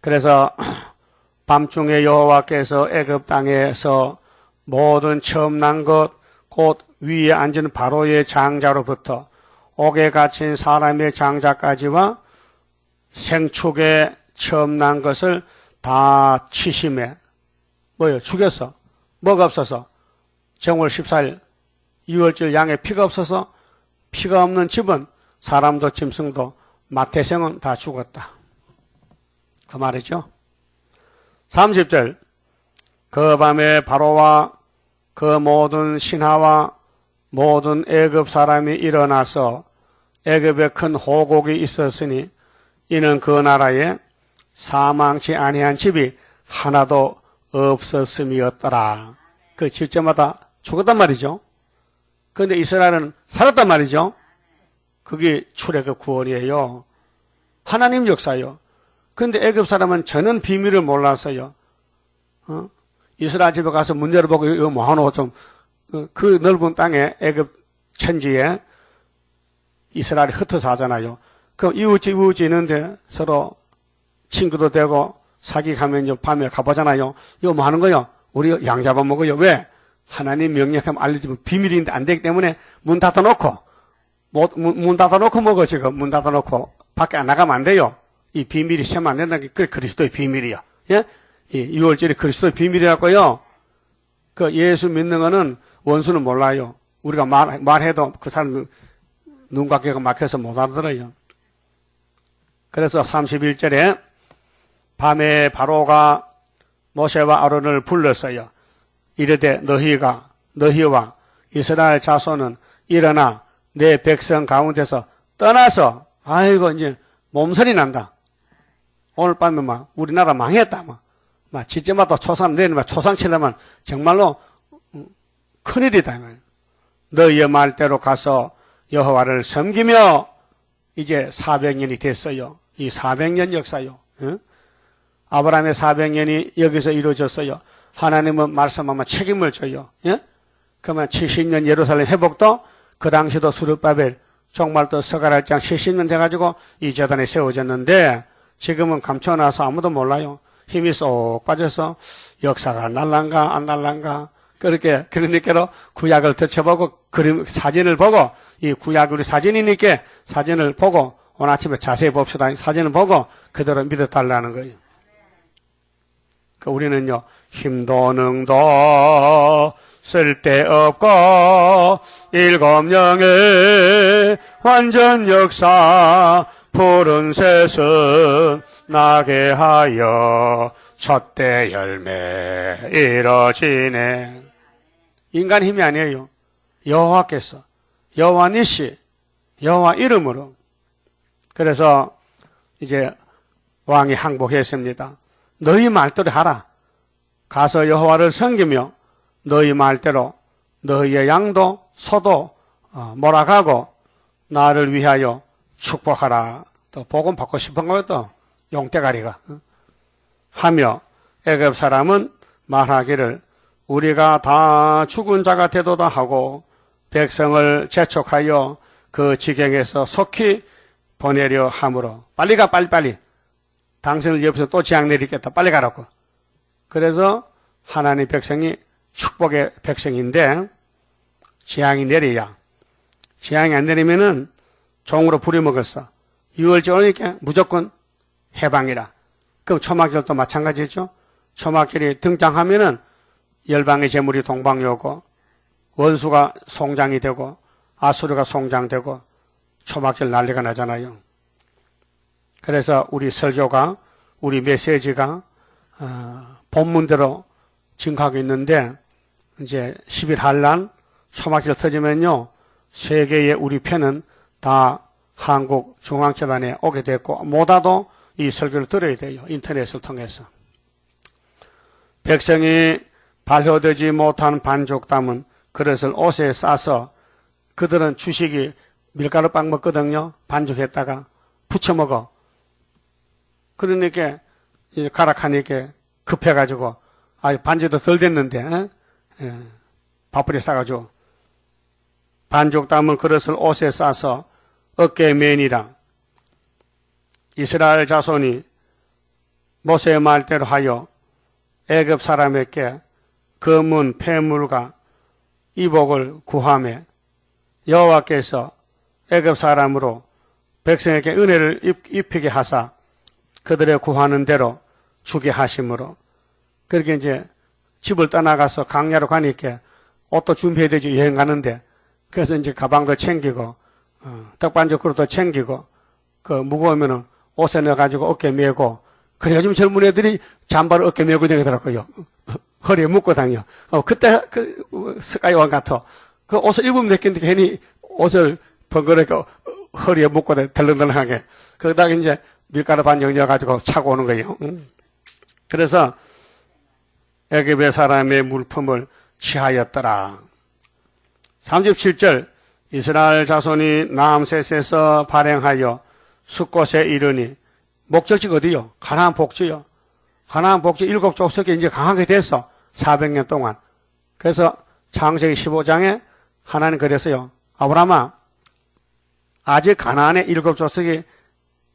그래서 밤중에 여호와께서 애굽 땅에서 모든 처음 난 것 곧 위에 앉은 바로의 장자로부터 옥에 갇힌 사람의 장자까지와 생축에 처음 난 것을 다 치심해. 뭐요? 죽였어. 뭐가 없어서? 정월 14일 유월절 양에 피가 없어서 피가 없는 집은 사람도 짐승도 마태생은 다 죽었다. 그 말이죠. 30절 그 밤에 바로와 그 모든 신하와 모든 애굽 사람이 일어나서 애굽에 큰 호곡이 있었으니 이는 그 나라에 사망치 아니한 집이 하나도 없었음이었더라. 그 집집마다 죽었단 말이죠. 그런데 이스라엘은 살았단 말이죠. 그게 출애굽 구원이에요. 하나님 역사요. 그런데 애굽 사람은 저는 비밀을 몰랐어요. 이스라엘 집에 가서 문 열어보고 이거 뭐하노 좀 그 넓은 땅에 애굽 천지에 이스라엘이 흩어서 하잖아요. 그럼 이웃집 있는데 서로 친구도 되고 사귀가면 밤에 가보잖아요. 이거 뭐 하는 거요? 우리 양 잡아먹어요. 왜? 하나님 명령하면 알려주면 비밀인데 안 되기 때문에 문 닫아놓고 문 닫아놓고 먹어. 지금 문 닫아놓고 밖에 안 나가면 안 돼요. 이 비밀이 세면 안 된다는 게 그리스도의 비밀이야. 예? 이 6월절이 그리스도의 비밀이라고요. 그 예수 믿는 거는 원수는 몰라요. 우리가 말해도 그 사람 눈과 귀가 막혀서 못 알아들어요. 그래서 31절에 밤에 바로가 모세와 아론을 불렀어요. 이르되 너희와 이스라엘 자손은 일어나 내 백성 가운데서 떠나서, 아이고 이제 몸서리 난다. 오늘 밤에 막 우리나라 망했다. 막 지제마다 초상 내리면 초상 치려면 정말로 큰일이다. 너희의 말대로 가서 여호와를 섬기며 이제 400년이 됐어요. 이 400년 역사요. 아브라함의 400년이 여기서 이루어졌어요. 하나님은 말씀하면 책임을 져요. 그러면 70년 예루살렘 회복도 그 당시도 수르바벨 정말 또 서가랄장 70년 돼가지고 이 재단이 세워졌는데 지금은 감춰놔서 아무도 몰라요. 힘이 쏙 빠져서 역사가 날란가 안 날란가 그러니까 구약을 덧쳐보고 그림 사진을 보고 이 구약 우리 사진이니까 사진을 보고 오늘 아침에 자세히 봅시다. 사진을 보고 그대로 믿어달라는 거예요. 우리는요 힘도 능도 쓸데없고 일곱 영의 완전 역사 푸른 새순 나게 하여 첫대 열매 이뤄지네. 인간 힘이 아니에요. 여호와께서 여호와 니시 여호와 이름으로. 그래서 이제 왕이 항복했습니다. 너희 말대로 하라. 가서 여호와를 섬기며 너희 말대로 너희의 양도 소도 몰아가고 나를 위하여 축복하라. 또 복음 받고 싶은 거예요. 또 용대가리가 하며 애굽 사람은 말하기를 우리가 다 죽은 자가 되도다 하고 백성을 재촉하여 그 지경에서 속히 보내려 함으로 빨리 가 빨리 당신을 옆에서 또 재앙 내리겠다 빨리 가라고. 그래서 하나님 백성이 축복의 백성인데 재앙이 내려야 재앙이 안 내리면은 종으로 부려먹었어. 6월절 오니까 무조건 해방이라. 그럼 초막절도 마찬가지죠. 초막절이 등장하면은 열방의 재물이 동방이 오고 원수가 송장이 되고 아수르가 송장되고 초막절 난리가 나잖아요. 그래서 우리 설교가 우리 메시지가 본문대로 증가하고 있는데 이제 10일 한란 초막절 터지면요 세계의 우리 편은 다 한국 중앙재단에 오게 됐고 모다도 이 설교를 들어야 돼요. 인터넷을 통해서. 백성이 발효되지 못한 반죽 담은 그릇을 옷에 싸서 그들은 주식이 밀가루빵 먹거든요. 반죽했다가 부쳐 먹어. 그러니까 가락하니까 급해가지고 반죽도 덜 됐는데 밥풀이 싸가지고 반죽 담은 그릇을 옷에 싸서 어깨에 매니라. 이스라엘 자손이 모세의 말대로 하여 애굽 사람에게 검은 폐물과 이복을 구하매 여호와께서 애굽 사람으로 백성에게 은혜를 입히게 하사 그들의 구하는 대로 주게 하심으로. 그렇게 이제 집을 떠나가서 강야로 가니까 옷도 준비해야 되지 여행 가는데 그래서 이제 가방도 챙기고 떡반죽 그릇도 챙기고 그 무거우면은 옷에 넣어가지고 어깨 메고 그래 요즘 젊은 애들이 잠바를 어깨 메고 다니더라고요. 허리에 묶고 다녀. 그때 그 스카이왕 같아. 그 옷을 입으면 됐겠는데 괜히 옷을 번거롭게 허리에 묶고 덜렁덜렁하게. 그러다가 이제 밀가루 반 영려가지고 차고 오는 거예요. 그래서 애굽의 사람의 물품을 취하였더라. 37절 이스라엘 자손이 남셋에서 발행하여 숫곳에 이르니 목적지가 어디요? 가나안 복지요. 가나안 복지 7족속이 이제 강하게 됐어. 400년 동안. 그래서 창세기 15장에 하나님 그랬어요. 아브라함아 아직 가나안의 7족속이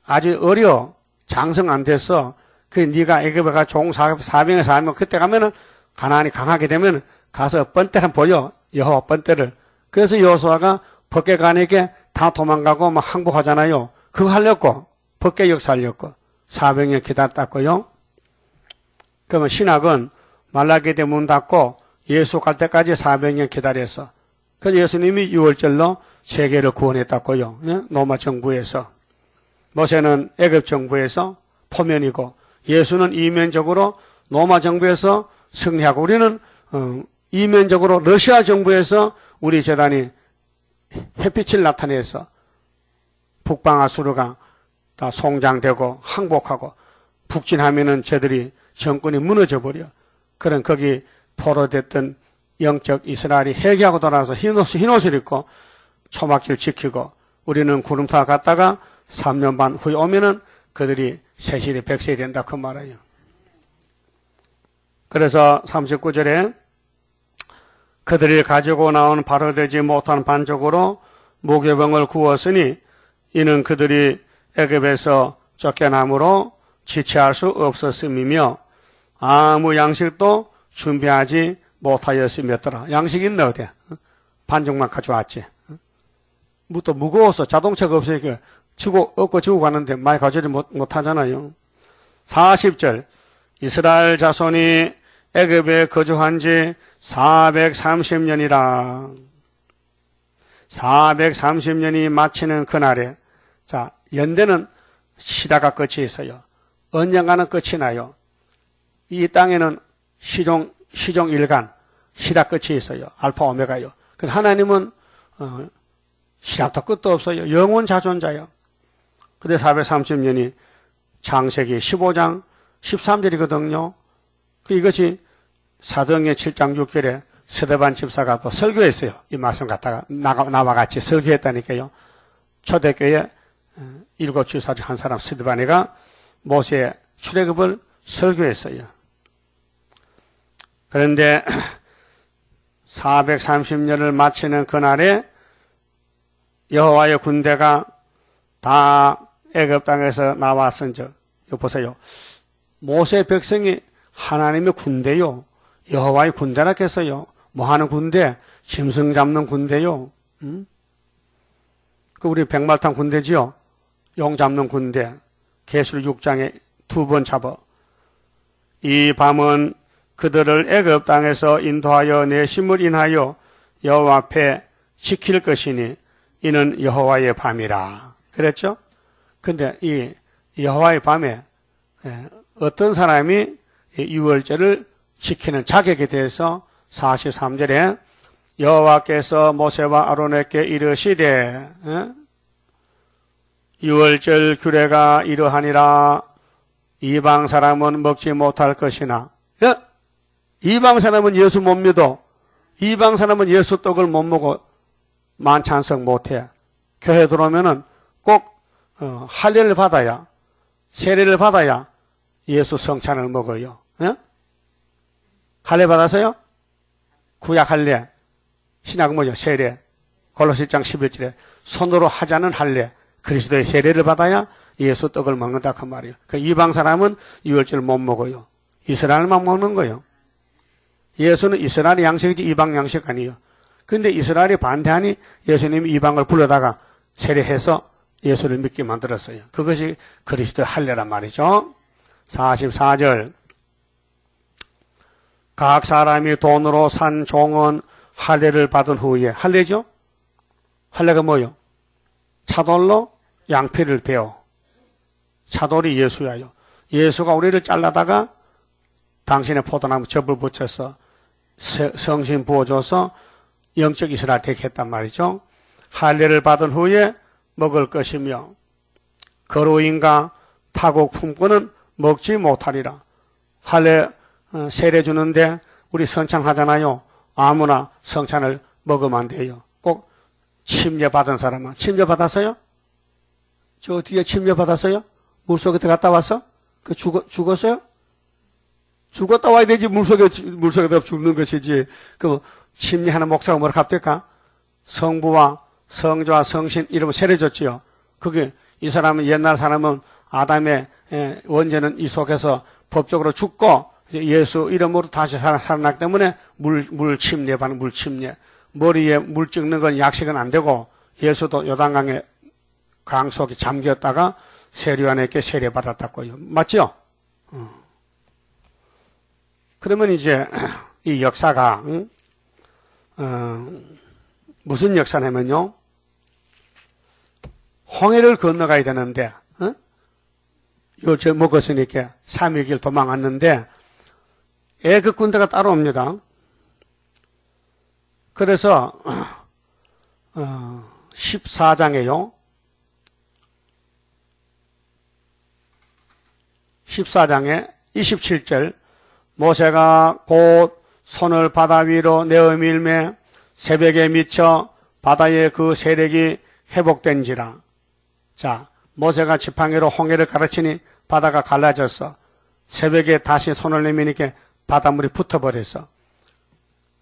아직 어려. 장성 안 됐어. 그 네가 애굽에 가 종 400에 살면 그때 가면은 가나안이 강하게 되면 가서 번때를 보여. 여호와 번때를. 그래서 여호수아가 벗게 가니까 다 도망가고 막 항복하잖아요. 그거 하려고 벗게 역사 하려고 400년 기다렸다고요. 그러면 신학은 말라기대 문 닫고 예수 갈 때까지 400년 기다렸어. 그래서 예수님이 6월절로 세계를 구원했다고요. 예? 로마 정부에서. 모세는 애굽 정부에서 포면이고 예수는 이면적으로 로마 정부에서 승리하고 우리는 이면적으로 러시아 정부에서 우리 재단이 햇빛을 나타내서 북방아수르가 다 송장되고 항복하고 북진하면은 저들이 정권이 무너져 버려. 그런 거기 포로됐던 영적 이스라엘이 회개하고 돌아와서 흰 옷을 입고 초막길 지키고 우리는 구름타 갔다가 3년 반 후에 오면은 그들이 세실이 100세이 된다 그 말이에요. 그래서 39절에 그들이 가지고 나온 바로 되지 못한 반죽으로 무교병을 구웠으니 이는 그들이 애굽에서 쫓겨남으로 지체할 수 없었음이며 아무 양식도 준비하지 못하였음이었더라. 양식이 있나 어디야? 반죽만 가져왔지. 뭐 또 무거워서 자동차가 없으니까 얻고 지고 가는데 많이 가져오지 못하잖아요. 40절 이스라엘 자손이 애굽에 거주한 지 430년이라. 430년이 마치는 그날에 자 연대는 시다가 끝이 있어요. 언젠가는 끝이 나요. 이 땅에는 시종 일간 시다 끝이 있어요. 알파 오메가요. 근데 하나님은 시작도 끝도 없어요. 영원 자존자요. 근데 430년이 창세기 15장 13절이거든요. 이것이 사도행전 7장 6절에 스데반 집사가 또 설교했어요. 이 말씀 갖다가 나와 같이 설교했다니까요. 초대교회 7주사 중 한 사람 스데반이가 모세의 출애굽을 설교했어요. 그런데 430년을 마치는 그날에 여호와의 군대가 다 애굽 땅에서 나왔은즉 이거 보세요. 모세 백성이 하나님의 군대요. 여호와의 군대라 했어요. 뭐 하는 군대? 짐승 잡는 군대요. 그 우리 백말탄 군대지요. 용 잡는 군대. 계시록 6장에 2번 잡아. 이 밤은 그들을 애굽 땅에서 인도하여 내심을 인하여 여호와 앞에 지킬 것이니 이는 여호와의 밤이라. 그랬죠? 근데 이 여호와의 밤에 어떤 사람이 유월절을 지키는 자격에 대해서 43절에 여호와께서 모세와 아론에게 이르시되 유월절 규례가 이러하니라. 이방 사람은 먹지 못할 것이나 이방 사람은 예수 못 믿어. 이방 사람은 예수 떡을 못 먹어. 만찬석 못해. 교회 들어오면은 꼭 할례를 받아야 세례를 받아야 예수 성찬을 먹어요. 할례 받았어요? 구약 할례. 신약 뭐죠? 세례. 골로새장 11절에 손으로 하지 않은 할례. 그리스도의 세례를 받아야 예수 떡을 먹는다 그 말이에요. 그 이방 사람은 유월절 못 먹어요. 이스라엘만 먹는 거예요. 예수는 이스라엘 양식이지 이방 양식 아니에요. 근데 이스라엘이 반대하니 예수님이 이방을 불러다가 세례해서 예수를 믿게 만들었어요. 그것이 그리스도의 할례란 말이죠. 44절 각 사람이 돈으로 산 종은 할례를 받은 후에 할례죠? 할례가 뭐요? 차돌로 양피를 베어. 차돌이 예수야요. 예수가 우리를 잘라다가 당신의 포도나무 접을 붙여서 성신 부어줘서 영적 이스라엘 되게 했단 말이죠. 할례를 받은 후에 먹을 것이며 거루인과 타국 품꾼은 먹지 못하리라. 할례 세례 주는데 우리 성찬하잖아요. 아무나 성찬을 먹으면 안 돼요. 꼭 침례 받은 사람만. 침례 받았어요? 저 뒤에 침례 받았어요? 물속에 들어갔다 와서? 죽었어요? 죽었다 와야 되지. 물속에 들어 죽는 것이지. 그 침례하는 목사가 뭐라 합니까? 성부와 성자와 성신 이름을 세례 줬지요. 그게 이 사람은 옛날 사람은 아담의 원죄는 이 속에서 법적으로 죽고 예수 이름으로 다시 살아났기 때문에 물 침례 받는 물 침례. 머리에 물 찍는 건 약식은 안 되고 예수도 요단강에 강 속에 잠겼다가 세례요한에게 세례 받았다고요. 맞죠? 그러면 이제 이 역사가 무슨 역사냐면요. 홍해를 건너가야 되는데 이걸 저 먹었으니까 3일 길 도망갔는데 애굽 군대가 따라옵니다. 그래서 14장에요. 14장에 27절 모세가 곧 손을 바다 위로 내어 밀매 새벽에 미쳐 바다의 그 세력이 회복된지라. 자, 모세가 지팡이로 홍해를 가르치니 바다가 갈라졌어. 새벽에 다시 손을 내미니까 바닷물이 붙어버렸어.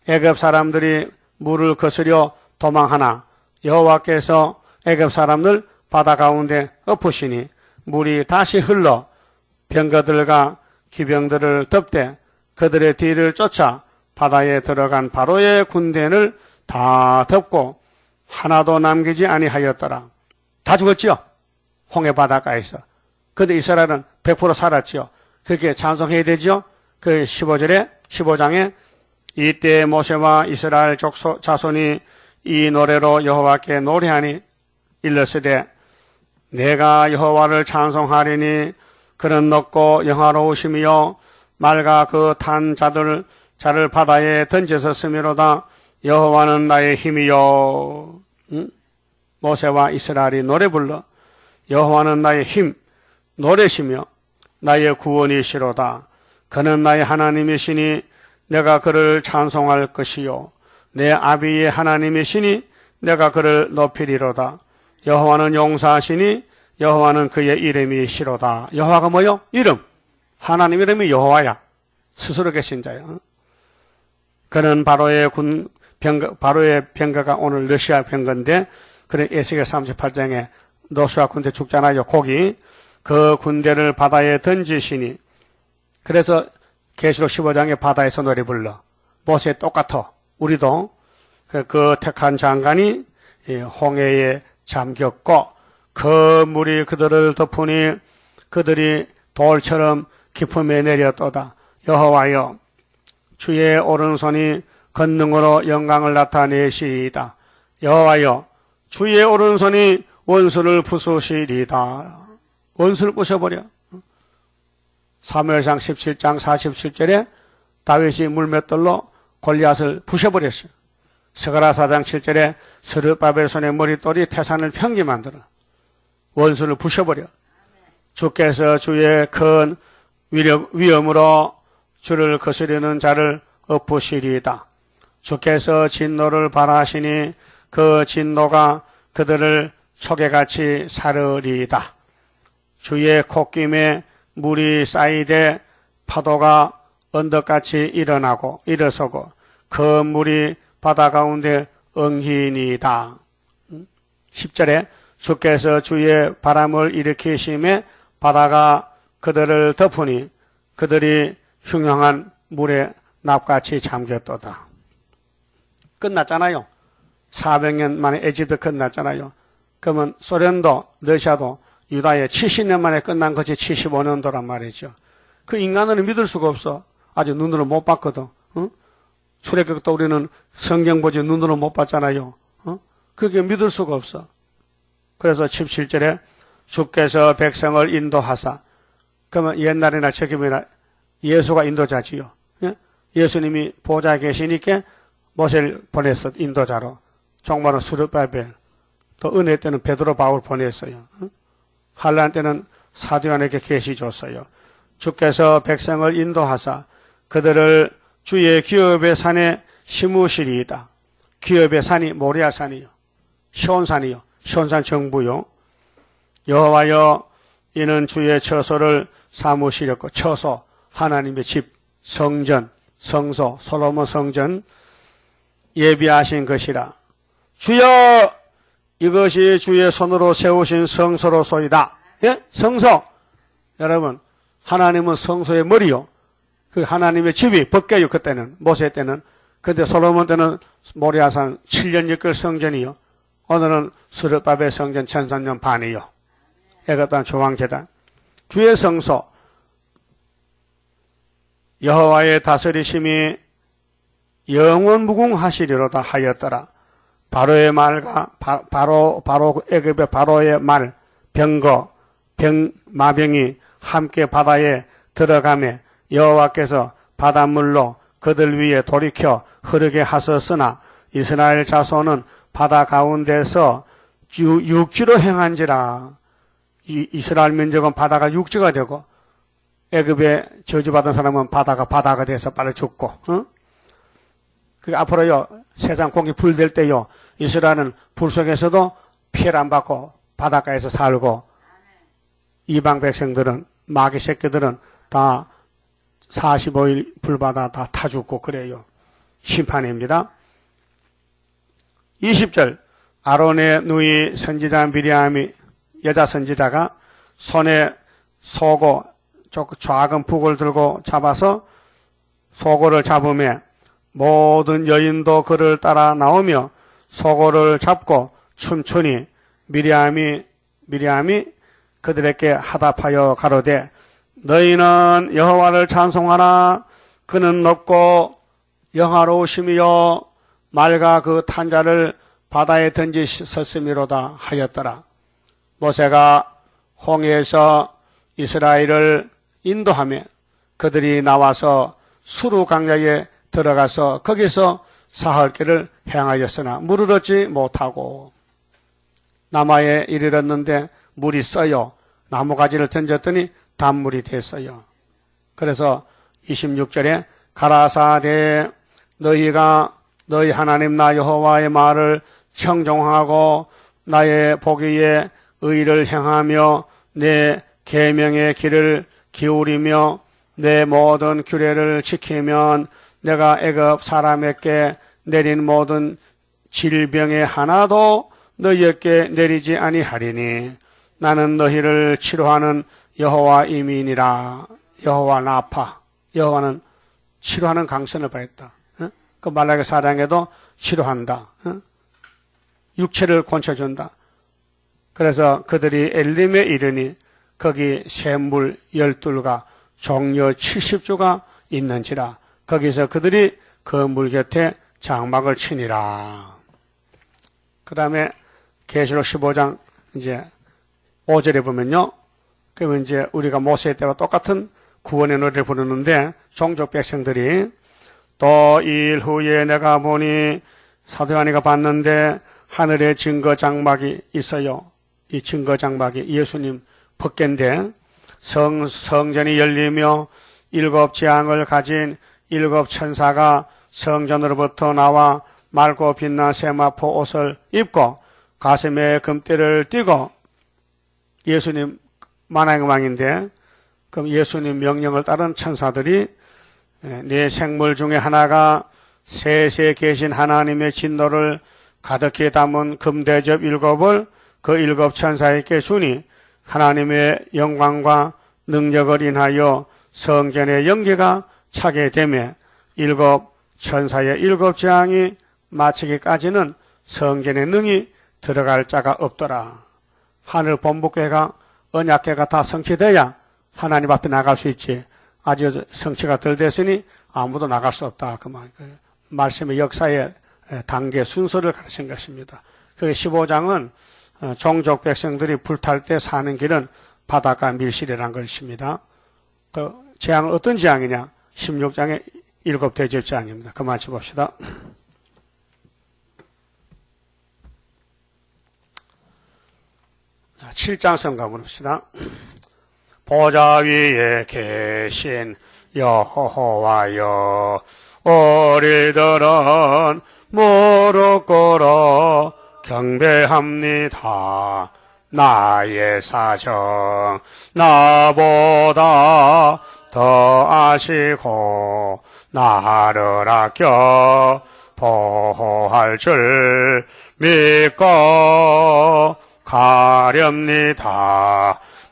애굽 사람들이 물을 거스려 도망하나 여호와께서 애굽 사람들 바다 가운데 엎으시니 물이 다시 흘러 병거들과 기병들을 덮되 그들의 뒤를 쫓아 바다에 들어간 바로의 군대를 다 덮고 하나도 남기지 아니하였더라. 다 죽었지요. 홍해 바닷가에서. 근데 이스라엘은 100% 살았지요. 그렇게 찬송해야 되죠. 그 15장에 이때 모세와 이스라엘 자손이 이 노래로 여호와께 노래하니 일렀으되 내가 여호와를 찬송하리니 그는 높고 영화로우시며 맑아 그 탄 자를 바다에 던졌었으미로다. 여호와는 나의 힘이요. 모세와 이스라엘이 노래 불러 여호와는 나의 힘 노래시며 나의 구원이시로다. 그는 나의 하나님이시니 내가 그를 찬송할 것이요 내 아비의 하나님이시니 내가 그를 높이리로다. 여호와는 용사하시니 여호와는 그의 이름이시로다. 여호와가 뭐요? 이름. 하나님 이름이 여호와야. 스스로 계신 자요. 그는 바로의 병거가 오늘 러시아 병거인데 그는 에스겔 38장에 러시아 군대 죽잖아요. 거기 그 군대를 바다에 던지시니 그래서 계시록 15장에 바다에서 노래 불러. 모세 똑같아. 우리도 그 택한 장관이 홍해에 잠겼고 그 물이 그들을 덮으니 그들이 돌처럼 깊음에 내렸도다. 여호와여 주의 오른손이 권능으로 영광을 나타내시이다. 여호와여 주의 오른손이 원수를 부수시리다. 원수를 부셔버려. 사무엘상 17장 47절에 다윗이 물맷돌로 골리앗을 부셔버렸어요. 스가랴 4장 7절에 스룹바벨 손의 머릿돌이 태산을 평지 만들어 원수를 부셔버려. 주께서 주의 큰 위엄으로 주를 거스르는 자를 엎으시리이다. 주께서 진노를 발하시니 그 진노가 그들을 초계같이 사르리이다. 주의 콧김에 물이 쌓이되 파도가 언덕같이 일어서고 그 물이 바다 가운데 엉히니이다. 10절에 주께서 주의 바람을 일으키심에 바다가 그들을 덮으니 그들이 흉흉한 물에 납같이 잠겼도다. 끝났잖아요. 400년 만에 에집트 끝났잖아요. 그러면 소련도 러시아도 유다에 70년 만에 끝난 것이 75년도란 말이죠. 그 인간은 믿을 수가 없어. 아직 눈으로 못 봤거든. 출애굽도 우리는 성경 보지 눈으로 못 봤잖아요. 그게 믿을 수가 없어. 그래서 17절에 주께서 백성을 인도하사. 그러면 옛날이나 지금이나 예수가 인도자지요. 예수님이 보좌에 계시니까 모세를 보냈어. 인도자로. 종말은 스룹바벨. 또 은혜 때는 베드로 바울 보냈어요. 환난 때는 사도 요한에게 계시 줬어요. 주께서 백성을 인도하사 그들을 주의 기업의 산에 심으시리이다. 기업의 산이 모리아산이요. 시온산이요. 시온산 정부요. 여호와여 이는 주의 처소를 삼으시렸고 처소 하나님의 집 성전 성소 솔로몬 성전 예비하신 것이라. 주여 이것이 주의 손으로 세우신 성소로소이다. 예? 성소. 여러분 하나님은 성소의 머리요. 그 하나님의 집이 벗겨요. 그때는 모세 때는. 근데 솔로몬 때는 모리아산 7년 이끌 성전이요. 오늘은 스룹바벨 성전 1300년 반이요. 애굽단 조왕제단. 주의 성소. 여호와의 다스리심이 영원 무궁하시리로다 하였더라. 바로의 말과 바로 애굽의 바로의 말 병거 마병이 함께 바다에 들어가매 여호와께서 바닷물로 그들 위에 돌이켜 흐르게 하셨으나 이스라엘 자손은 바다 가운데서 육지로 행한지라. 이스라엘 민족은 바다가 육지가 되고 애굽에 저주받은 사람은 바다가 돼서 빨리 죽고, 그 앞으로요 세상 공기 불 될 때요 이스라엘은 불 속에서도 피해를 안 받고 바닷가에서 살고, 이방 백성들은 마귀 새끼들은 다 45일 불바다 다 타 죽고 그래요. 심판입니다. 20절 아론의 누이 선지자 미리암이 여자 선지자가 손에 소고 작은 북을 들고 잡아서 소고를 잡으며 모든 여인도 그를 따라 나오며 소고를 잡고 춤추니 미리암이 그들에게 하답하여 가로되 너희는 여호와를 찬송하라. 그는 높고 영화로우심이요 맑아 그 탄자를 바다에 던지셨음이로다 하였더라. 모세가 홍해에서 이스라엘을 인도하며 그들이 나와서 수루 강야에 들어가서 거기서 사흘 길을 행하였으나 물을 얻지 못하고 남아에 이르렀는데 물이 써요. 나무가지를 던졌더니 단물이 됐어요. 그래서 26절에 가라사대 너희가 너희 하나님 나 여호와의 말을 청종하고 나의 보기에 의를 행하며 내 계명의 길을 기울이며 내 모든 규례를 지키면 내가 애굽 사람에게 내린 모든 질병의 하나도 너희에게 내리지 아니하리니 나는 너희를 치료하는 여호와임이니라. 여호와 나파. 여호와는 치료하는 강선을 발했다. 그 말라기 4장에도 치료한다. 육체를 고쳐준다. 그래서 그들이 엘림에 이르니 거기 샘물 12가 종려 70조가 있는지라. 거기서 그들이 그 물 곁에 장막을 치니라. 그 다음에 계시록 15장 이제 5절에 보면요. 그러면 이제 우리가 모세 때와 똑같은 구원의 노래를 부르는데 종족 백성들이 또 일 후에 내가 보니 사도 요한이가 봤는데 하늘에 증거 장막이 있어요. 이 증거 장막이 예수님 법궤인데 성전이 열리며 7 재앙을 가진 7 천사가 성전으로부터 나와 맑고 빛난 세마포 옷을 입고 가슴에 금띠를 띠고 예수님 만왕의 왕인데 그럼 예수님 명령을 따른 천사들이 네 생물 중에 하나가 셋에 계신 하나님의 진노를 가득히 담은 금대접 7을 그 7 천사에게 주니 하나님의 영광과 능력을 인하여 성전의 연기가 차게 되며 7 천사의 7 재앙이 마치기까지는 성전의 능이 들어갈 자가 없더라. 하늘 본부교회가 언약궤가 다 성취돼야 하나님 앞에 나갈 수 있지. 아직 성취가 덜 됐으니 아무도 나갈 수 없다. 그 말씀의 역사의 단계 순서를 가르친 것입니다. 그 15장은 종족 백성들이 불탈 때 사는 길은 바닷가 밀실이라는 것입니다. 그 재앙은 어떤 재앙이냐? 16장의 7 대접 재앙입니다. 그만 봅시다. 자, 7장 성가 부릅시다. 보좌 위에 계신 여호와여 우리들은 무릎 꿇어 경배합니다. 나의 사정 나보다 더 아시고 나를 아껴 보호할 줄 믿고 가렵니다.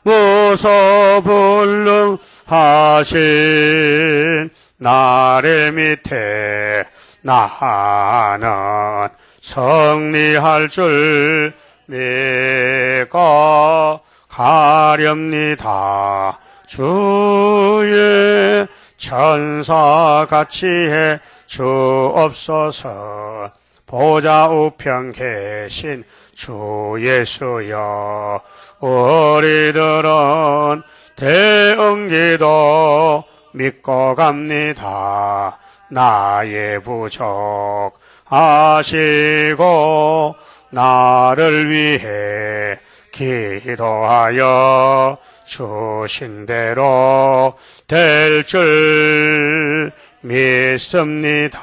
무소불능하신 나를 밑에 나는 승리할 줄 믿고 가렵니다. 주의 천사같이 해 주옵소서. 보좌 우편 계신 주 예수여 우리들은 대응기도 믿고 갑니다. 나의 부족 하시고 나를 위해 기도하여 주신 대로 될 줄 믿습니다.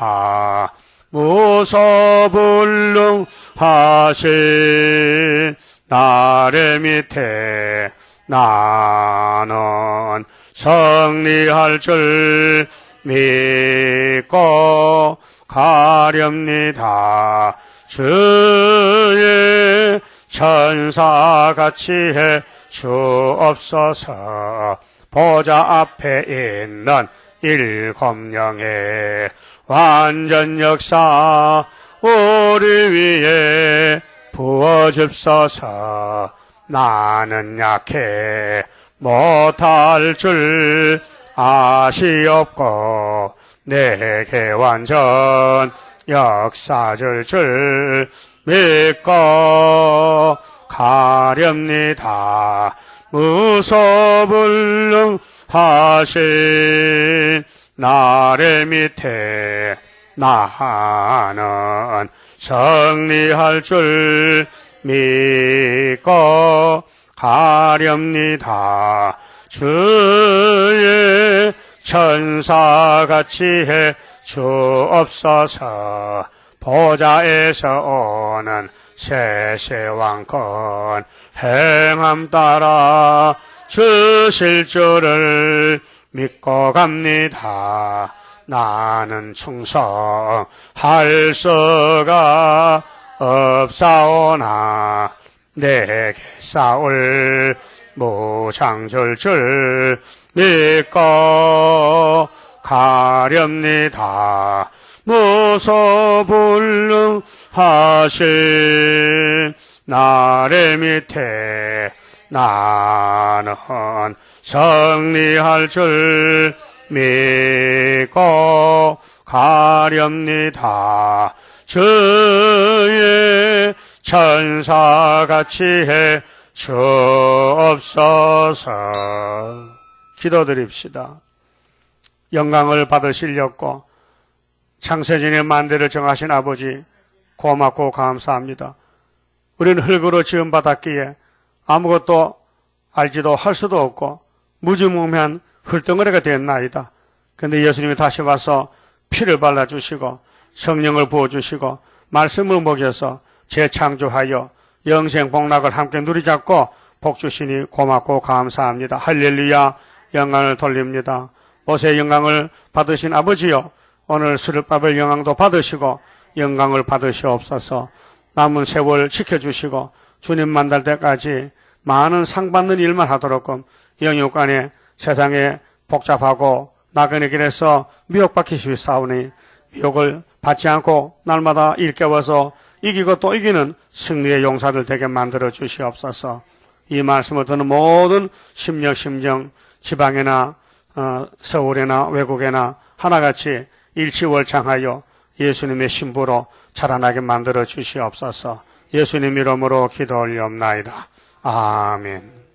무소불능하신 나를 밑에 나는 승리할 줄 믿고 가렵니다. 주의 천사같이 해 주옵소서. 보좌 앞에 있는 일곱 영의 완전 역사 우리 위에 부어줍소서. 나는 약해 못할 줄 아시옵고 내게 완전 역사 줄 줄 믿고 가렵니다. 무소불능하신 나를 밑에 나는 승리할 줄 믿고 가렵니다. 주의 천사같이 해 주옵소서. 보좌에서 오는 세세왕권 행함 따라 주실 줄을 믿고 갑니다. 나는 충성할 수가 없사오나 내게 싸울 무장 줄 줄 믿고 가렵니다. 무소불능하신 나를 밑에 나는 승리할 줄 믿고 가렵니다. 주의 천사같이 해 주옵소서. 기도드립시다. 영광을 받으시려고 창세전의 만대를 정하신 아버지 고맙고 감사합니다. 우리는 흙으로 지음받았기에 아무것도 알지도 할 수도 없고 무지몽매한 흙덩어리가 됐나이다. 그런데 예수님이 다시 와서 피를 발라주시고 성령을 부어주시고 말씀을 먹여서 재창조하여 영생 복락을 함께 누리잡고 복주시니 고맙고 감사합니다. 할렐루야. 영광을 돌립니다. 옷의 영광을 받으신 아버지여, 오늘 수렵밥의 영광도 받으시고 영광을 받으시옵소서. 남은 세월 지켜주시고 주님 만날 때까지 많은 상 받는 일만 하도록끔 영육간에 세상에 복잡하고 나그네 길에서 미혹받기 싸우니 미혹을 받지 않고 날마다 일깨워서 이기고 또 이기는 승리의 용사들 되게 만들어 주시옵소서. 이 말씀을 듣는 모든 심령 지방이나 서울이나 외국이나 하나같이 일치월장하여 예수님의 신부로 자라나게 만들어 주시옵소서. 예수님 이름으로 기도 올리옵나이다. 아멘.